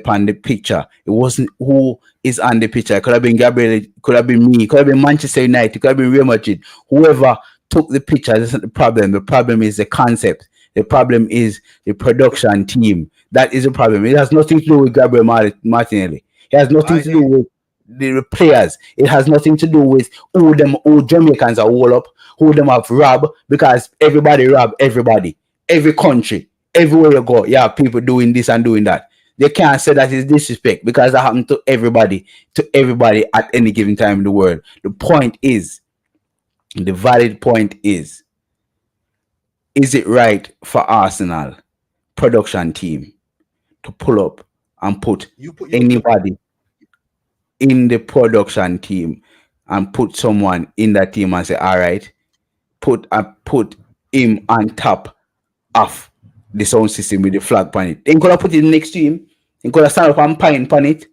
on the picture. It wasn't who is on the picture. It could have been Gabriel, it could have been me, it could have been Manchester United, it could have been Real Madrid. Whoever took the picture, that's not the problem. The problem is the concept. The problem is the production team. That is a problem. It has nothing to do with Gabriel Martinelli. It has nothing to do with the players. It has nothing to do with who Jamaicans are all up, who them have robbed, because everybody rob everybody. Every country, everywhere you go, you have people doing this and doing that. They can't say that is disrespect because that happened to everybody at any given time in the world. The valid point is it right for Arsenal production team to pull up and put anybody in the production team and put someone in that team and say, all right, put him on top of the sound system with the flag on it. They could have put it next to him. He could have stand up and pine on it.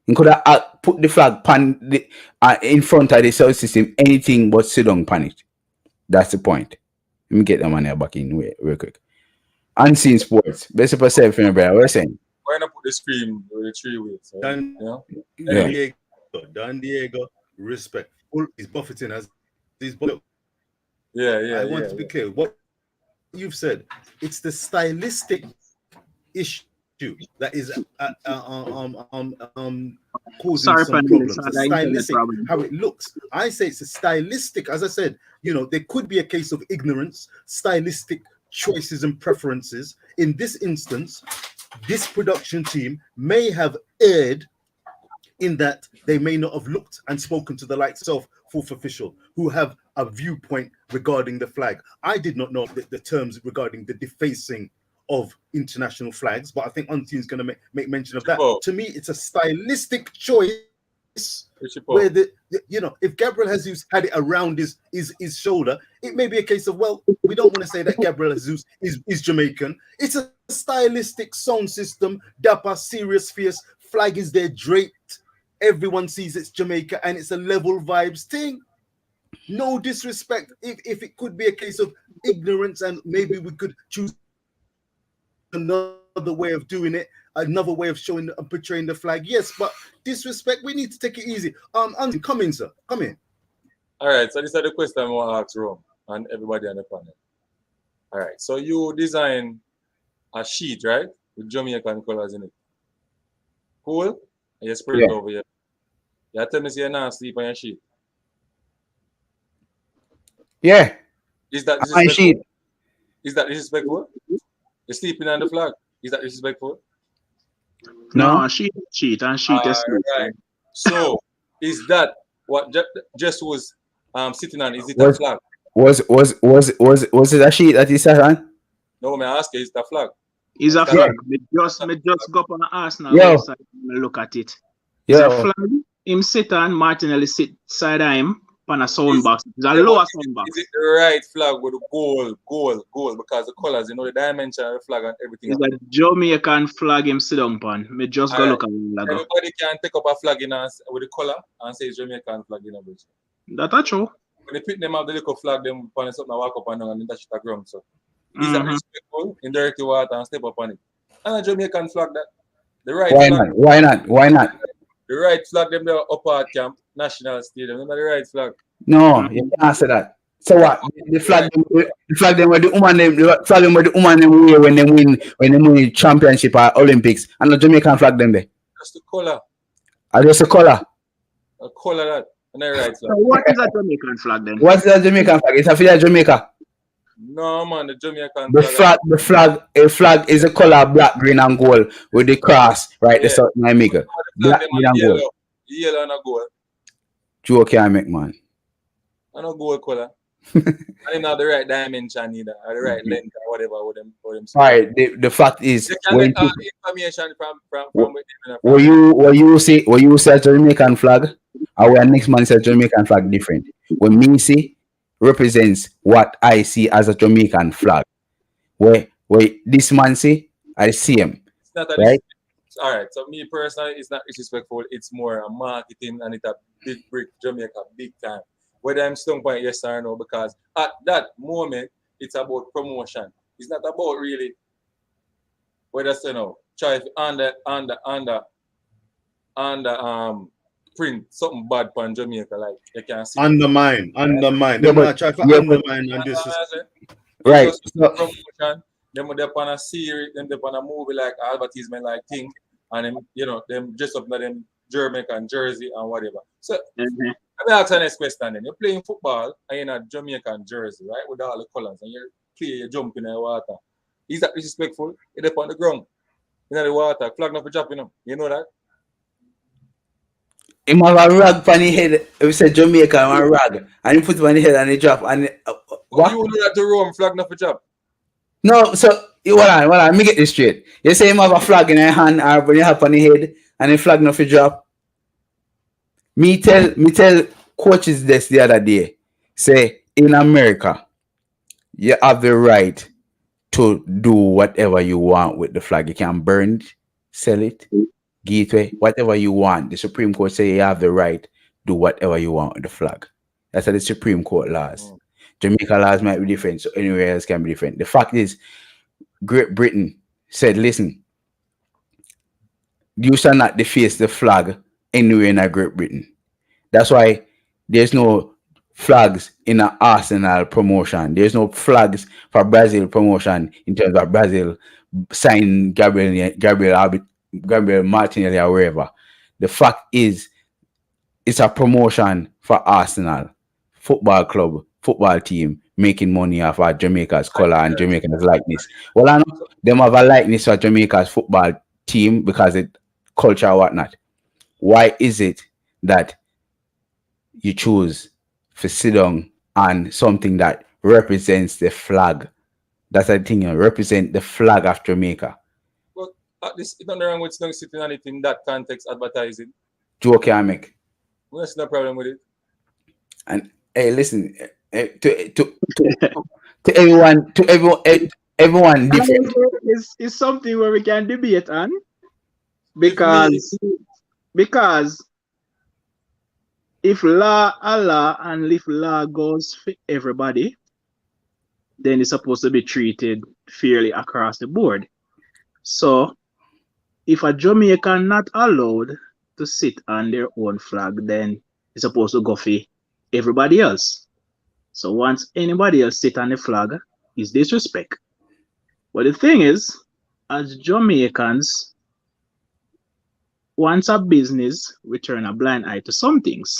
He could have put the flag in front of the sound system, anything but sit down on it. That's the point. Let me get the money back in real quick. Unseen Sports. Best of yourself, brother. What are you saying? Why not put the screen with the 3 weeks? Don Diego, respect. He's buffeting as he's Yeah. I want to be clear. What you've said, it's the stylistic issue that is causing some problems. The stylistic, how it looks. I say it's a stylistic, as I said, there could be a case of ignorance, stylistic choices and preferences. In this instance, this production team may have erred in that they may not have looked and spoken to the likes of fourth official who have a viewpoint regarding the flag. I did not know the terms regarding the defacing of international flags, but I think Unseen is going to make mention of that. To me, it's a stylistic choice where if Gabriel Jesus had it around his shoulder, it may be a case of, well, we don't want to say that Gabriel Jesus is Jamaican. It's a stylistic sound system, dapper, serious, fierce, flag is there draped. Everyone sees it's Jamaica and it's a level vibes thing. No disrespect if it could be a case of ignorance and maybe we could choose another way of doing it, another way of showing and portraying the flag. Yes, but disrespect, we need to take it easy. Come in, sir. Come in. All right, so this is the question I want to ask Rome and everybody on the panel. All right, so you design a sheet, right? With Jamaican colors in it. Cool? And you spread it over here. You tell me you're not sleep on your sheet. Yeah. Is that my sheet? Is that disrespectful? You're sleeping on the flag. Is that disrespectful? No, sheet and sheet is right. So is that what just was sitting on? Is it a flag? Was it a sheet that he sat on? No, I ask you, is it a flag? It's a flag. Me just go up on the Arsenal website and look at it. It's a flag. Him sit on, Martinelli sit side of him on a sound box. It's a lower sound box. Is it the right flag with the goal? Because the colors, the dimension of the flag and everything. It's a Jamaican flag him sit down on. Me just go look at it. Everybody can take up a flag in with the color and say it's Jamaican flag in a bridge. That's true. When they pick them up, the little flag, them on something I walk up and down and touch the ground. So is that respectful in dirty water and step up on it? And a Jamaican flag that the right flag. Why not? The right flag them there up at camp, National Stadium. Remember the right flag? No, you can't say that. So what? The flag them where the woman them wear when they win championship or Olympics, and the Jamaican flag them there. Just the color. Just the color. A color that. And the right flag. So what is a Jamaican flag then? What's the Jamaican flag? It's a flag Jamaica. No man, the Jamaican flag. A flag is a color black, green, and gold with the cross right the south Jamaica. Black, green, and gold. Yellow and a gold. Joe can't make man. And a gold color. And they not the right dimension either, or the right length or whatever with them. All right. The fact is, they can get information from Will you say a Jamaican flag, or when next man say Jamaican flag different? When me see represents what I see as a Jamaican flag. Where this man see, I see him. It's not right? All right. So me personally, it's not disrespectful. It's more a marketing and it's a big brick Jamaica, big time. Whether I'm stung by yes or no, because at that moment it's about promotion. It's not about really whether try to print something bad on Jamaica, like you can see. Undermine. They might try to undermine and this. Right. Promotion. them they're on a series, them they're on a movie like advertisement like thing, and them, you know, them dress up in them Jamaican jersey and whatever. So let me ask the next question then. You're playing football and you're in a Jamaican jersey, right? With all the colours, and you jump in the water. Is that disrespectful? You're up on the ground, in the water, flag not for dropping them. You know that? Him have a rag on his head. We say Jamaica, a rag, and he put it on his head and he drop. And what? You know that to Rome, flag not for drop. No, so hold on. Let me get this straight. You say him have a flag in your hand or when you have on your head and the flag not for drop. Me tell coaches this the other day. Say in America, you have the right to do whatever you want with the flag. You can burn it, sell it, give it away, whatever you want. The Supreme Court say you have the right to do whatever you want with the flag. That's the Supreme Court laws. Jamaica laws might be different, so anywhere else can be different. The fact is, Great Britain said, listen, you shall not deface the flag anywhere in Great Britain. That's why there's no flags in an Arsenal promotion. There's no flags for Brazil promotion in terms of Brazil signing Gabriel Martinelli or wherever. The fact is, it's a promotion for Arsenal football club, football team making money off of Jamaica's color and Jamaica's likeness. Well, I know them have a likeness for Jamaica's football team because it culture or whatnot. Why is it that you choose to sit down on something that represents the flag? That's the thing, represent the flag of Jamaica. Well, at least it's not wrong with sitting on it in that context, advertising. Joke I make. Well, there's no problem with it. And hey, listen, to everyone different. It's something where we can debate on because if law Allah and if law goes for everybody, then it's supposed to be treated fairly across the board. So if a Jamaican not allowed to sit on their own flag, then it's supposed to go for everybody else. So once anybody else sit on the flag, is disrespect. But the thing is, as Jamaicans, once a business, we turn a blind eye to some things,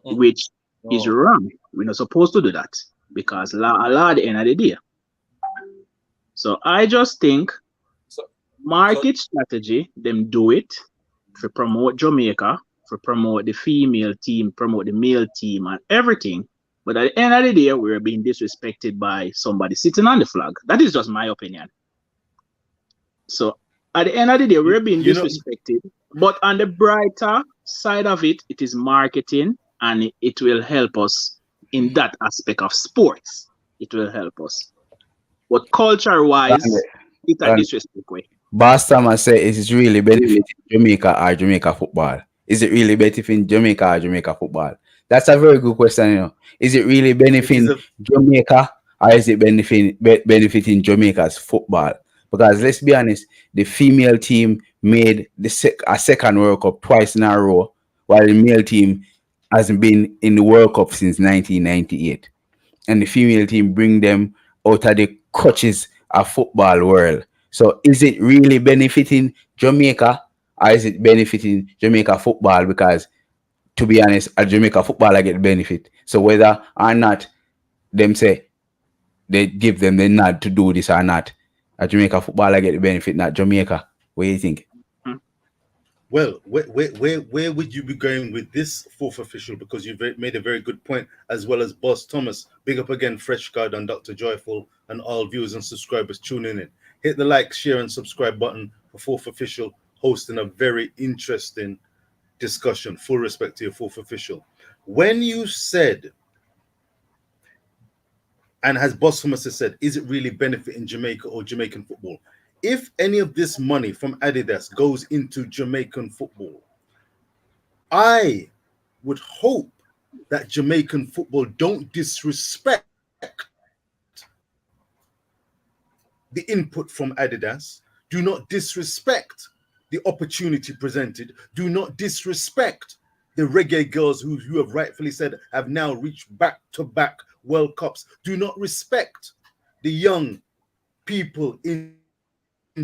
which is wrong. We're not supposed to do that because law at the end of the day. So I just think market strategy, them do it to promote Jamaica, to promote the female team, promote the male team and everything. But at the end of the day, we're being disrespected by somebody sitting on the flag. That is just my opinion. So at the end of the day, we're being disrespected. But on the brighter side of it, it is marketing and it will help us in that aspect of sports. It will help us. But culture-wise, it's a disrespect way. Boss Thomas say, is it really benefiting Jamaica or Jamaica football? Is it really benefiting Jamaica or Jamaica football? That's a very good question. Is it really benefiting Jamaica or is it benefiting Jamaica's football? Because let's be honest, the female team made a second World Cup twice in a row, while the male team hasn't been in the World Cup since 1998. And the female team bring them out of the crutches of football world. So is it really benefiting Jamaica or is it benefiting Jamaica football? Because to be honest, a Jamaica footballer get benefit. So whether or not them say they give them the nod to do this or not, a Jamaica footballer get the benefit, not Jamaica. What do you think? Well, where would you be going with this fourth official? Because you've made a very good point, as well as Boss Thomas. Big up again, Fresh Guard and Dr. Joyful, and all viewers and subscribers tuning in. Hit the like, share, and subscribe button for fourth official hosting a very interesting discussion. Full respect to your fourth official. When you said, and as Boss Thomas has said, is it really benefiting Jamaica or Jamaican football? If any of this money from Adidas goes into Jamaican football, I would hope that Jamaican football don't disrespect the input from Adidas. Do not disrespect the opportunity presented. Do not disrespect the reggae girls who have rightfully said have now reached back-to-back World Cups. Do not respect the young people in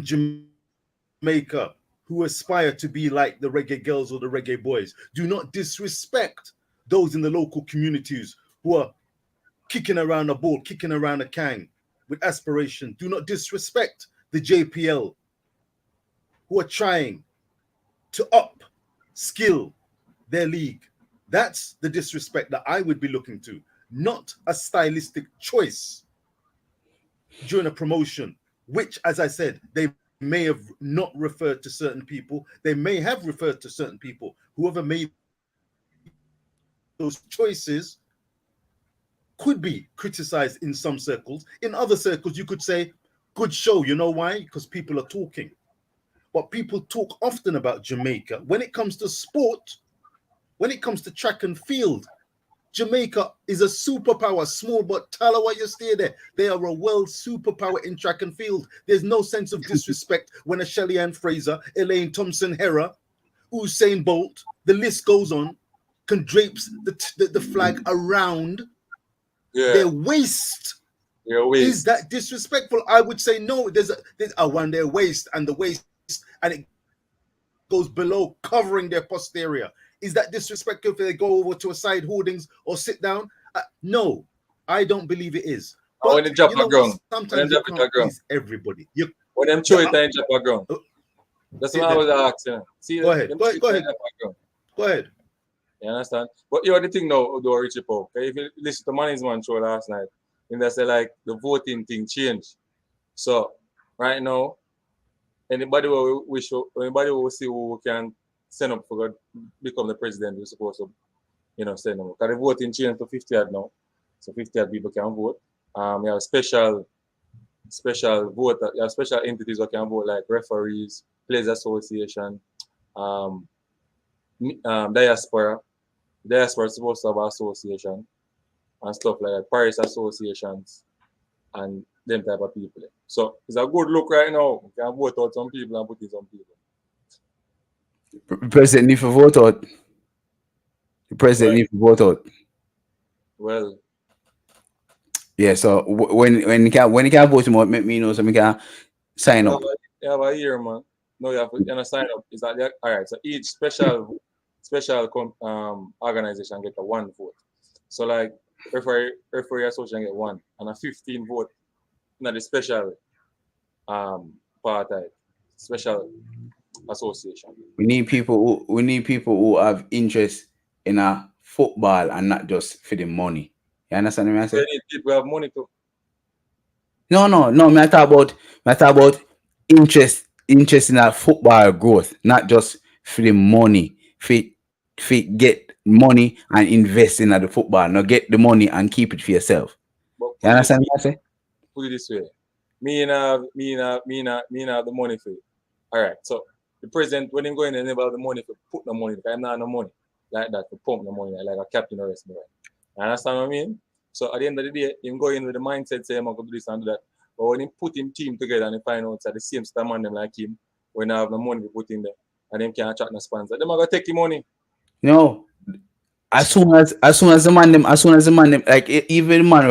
Jamaica who aspire to be like the reggae girls or the reggae boys. Do not disrespect those in the local communities who are kicking around a ball, kicking around a can with aspiration. Do not disrespect the JPL who are trying to up skill their league. That's the disrespect that I would be looking to, not a stylistic choice during a promotion, which, as I said, they may have not referred to certain people. They may have referred to certain people. Whoever made those choices could be criticized in some circles. In other circles, you could say, good show. You know why? Because people are talking. But people talk often about Jamaica. When it comes to sport, when it comes to track and field, Jamaica is a superpower. Small but Talawa, you stay there. They are a world superpower in track and field. There's no sense of disrespect when a Shelly Ann Fraser, Elaine Thompson Hera, Usain Bolt, the list goes on, can drapes the flag around their waist. Is that disrespectful? I would say no. There's around their waist and the waist, and it goes below, covering their posterior. Is that disrespectful if they go over to a side hoardings or sit down? No, I don't believe it is. But when they drop a ground, sometimes you can't please everybody. When them throw it and drop a ground. That's what I was asking. See, go ahead. Go ahead. You understand? But you know the thing now, though, Richie Pope. If you listen to Manaz Man show last night, and they say like the voting thing changed. So right now, anybody who will see who can send up for God become the president, we're supposed to, send them. Because the voting changed to 50 now. So 50 people can vote. You have special vote, you have special entities that can vote, like referees, players association, diaspora. Diaspora is supposed to have an association and stuff like that, parish associations and them type of people. So it's a good look right now. We can vote out some people and put in some people. The president need to vote out. The president need to vote out. Well, yeah. So when you can vote him out, make me know so we can sign up. You have a year, man. No, you have to sign up. Is that all right? So each special organization get a 1 vote. So like referee association get 1 and a 15 vote. Not the special part, special association. We need people who have interest in a football and not just for the money. You understand what I say? We need people who have money too. No. I talk about interest in a football growth, not just for the money. For get money and invest in the football. Now get the money and keep it for yourself. You understand what I say? Put it this way. Me have the money for it. All right. So the president, when him going and never have the money for put no money, I'm not no money like that to pump the money like a captain or rest. You understand what I mean? So at the end of the day, him go in with the mindset say I'm gonna do this and do that. But when he put him team together and he find out that the same star man them like him, when I have no money to put in there, and them can't attract no sponsor, them are gonna take the money. No. As soon as the man them like even the man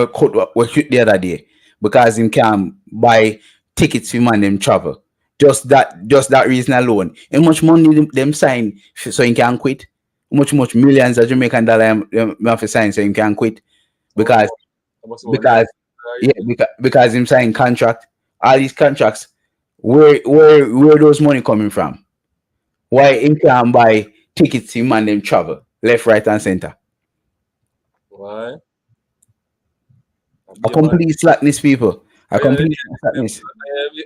was shoot the other day because him can buy tickets for man them travel. Just that reason alone. How much money them sign so he can quit? How much millions of Jamaican dollar them have to sign so he can quit? Because him sign contract. All these contracts, where those money coming from? Why him can buy tickets him and them travel left, right, and center? Why? A complete slackness, people. A complete slackness.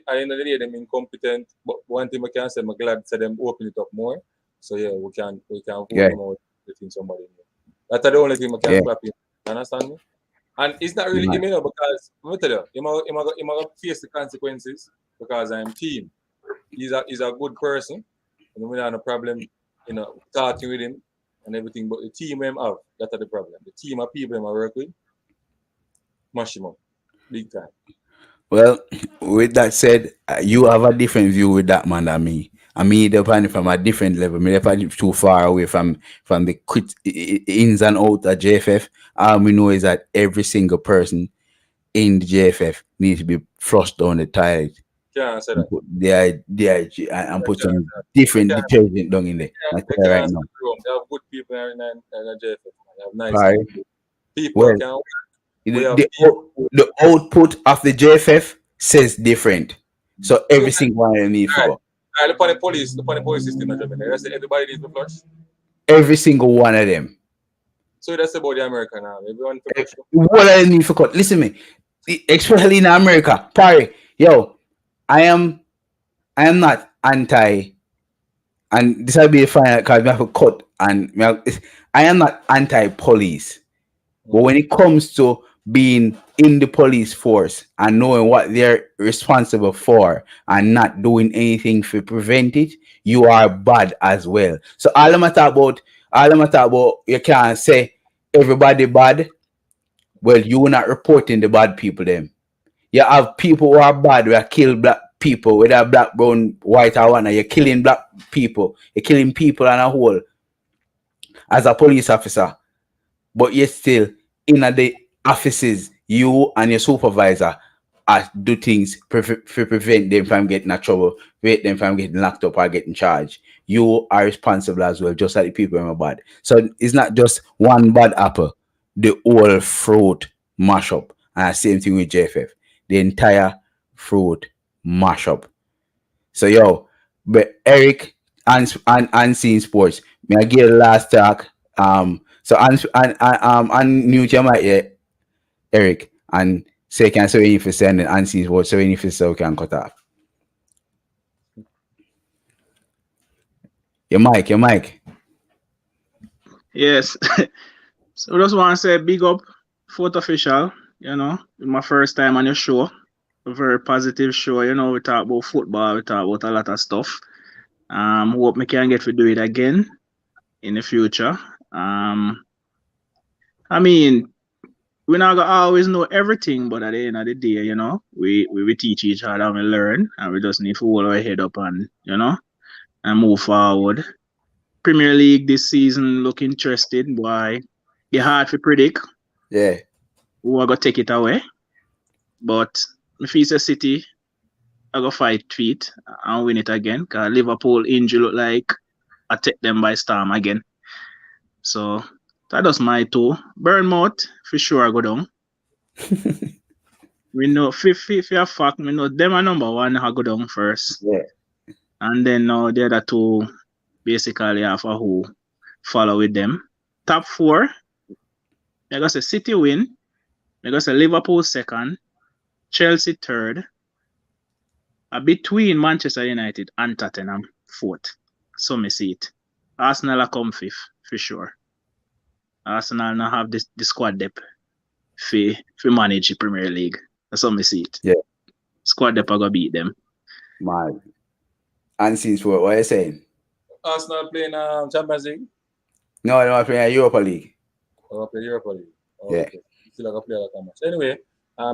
I know them incompetent, but one thing I can say, I'm glad to them open it up more. So yeah, we can vote them out within somebody new. That's the only thing I can clap in. Understand me? And it's not really because let me tell you, I'm gonna face the consequences because I'm team. He's a good person, and we don't have no problem, talking with him and everything. But the team him have, that's the problem. The team of people him I work with, mash him up, big time. Well, with that said, you have a different view with that man than me. I mean, they're planning from a different level. They're planning too far away from the ins and outs of JFF. All we know is that every single person in the JFF need to be flushed down the toilet. Can't say And that. put the and put Can't some say that. different They can't, detergent down in there. I tell they you right can't say now. that wrong. They have good people in the JFF. Man. They have nice Sorry. people. People Well, that can. We the, have the, people. the output of the JFF says different. So So, every single one of them need to right. go. Right, look on the police system in Jamaica. That's everybody needs to flush. Every single one of them. So that's about the American now. Everyone to flush. What I need for cut. Listen to me. Especially in America. Parry. Yo, I am not anti, and this will be the final because we have to cut, and I am not anti-police. But when it comes to being in the police force and knowing what they're responsible for and not doing anything to prevent it, you are bad as well. So all I'm talk about, you can't say everybody bad. Well, you not reporting the bad people them. You have people who are bad, who are kill black people, whether black, brown, white, or one. You're killing black people. You're killing people on a whole as a police officer. But yet still in the offices, you and your supervisor are do things to prevent them from getting in trouble, prevent them from getting locked up or getting charged. You are responsible as well, just like the people in my bad. So it's not just one bad apple, the whole fruit mash up. And same thing with JFF. The entire fruit mash up. So yo, but Eric and Scene Sports, may I get the last talk. So and new to my Eric and say can so any for sending and Scene Sports so any for so can cut off. Your mic. Yes. So just want to say big up, Fourth Official. You know, my first time on your show. A very positive show. You know, we talk about football, we talk about a lot of stuff. Hope we can get to do it again in the future. I mean, we're not gonna always know everything, but at the end of the day, you know, we teach each other and we learn, and we just need to hold our head up and and move forward. Premier League this season look interesting, boy. It's hard to predict Yeah. who are gonna take it away, but if it's a City, I go fight feet and win it again. Cause Liverpool injury look like I take them by storm again. So that was my two. Bournemouth for sure I go down. We know if you fact, we know them are number one I go down first. Yeah. And then now the other two basically have a who follow with them. Top four, I got a City win. I got a Liverpool second, Chelsea third. Between Manchester United and Tottenham fourth. So me see it. Arsenal are come fifth for sure. Arsenal now have the squad depth for manage the Premier League. That's how me see it. Yeah. Squad depth are gonna beat them. Man. And Scene Sports, what are you saying? Arsenal playing Champions League. No, I'm playing Europa League. Or play Europa League. Oh, Yeah. okay. Still like a player that much. Anyway,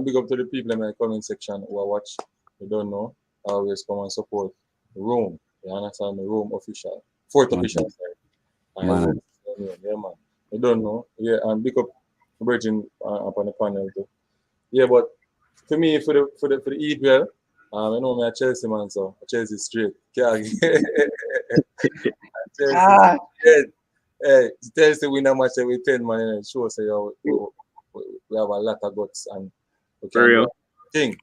big up to the people in the comment section who are watch. You don't know. Always come and support the room. You understand the room official. Fourth official, sorry. Man. Yeah, man. You don't know. Yeah, and big up Virgin up on the panel too. Yeah, but for me, for the EPL, I know me a Chelsea man, so Chelsea straight. Chelsea, Chelsea win a match with 10 man and it shows say we have a lot of guts and we can do thing.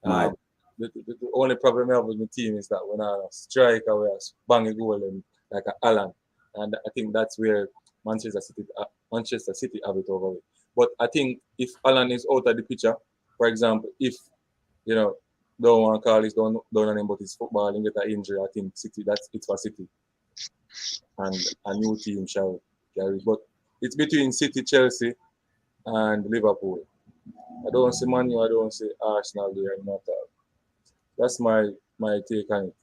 The only problem I have with my team is that when I striker, we bang a goal and like a Alan, and I think that's where Manchester City have it over with. But I think if Alan is out of the picture, for example, if don't want to call this don't on him, but it's football and get an injury, I think City it's for City, and a new team shall carry. But it's between City, Chelsea, and Liverpool. I don't see Man U, I don't see Arsenal there, not all. That's my take on it.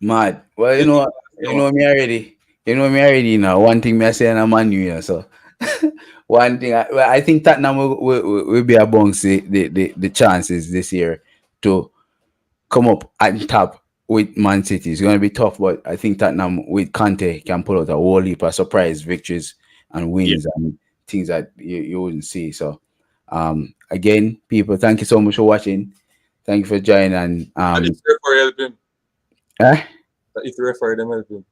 Mad. Well, you know me already. You know me already now. One thing me I say I'm Man U, so one thing I think Tottenham will be amongst the chances this year to come up at top with Man City. It's going to be tough, but I think Tottenham with Conte can pull out a whole heap of surprise victories and wins and things that you wouldn't see. So Again, people, thank you so much for watching. Thank you for joining. And if you refer, help him. eh? If you refer them, help him.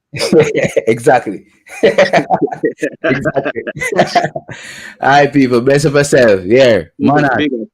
Exactly. Exactly. All right, people, best of yourself. Yeah, Manaz.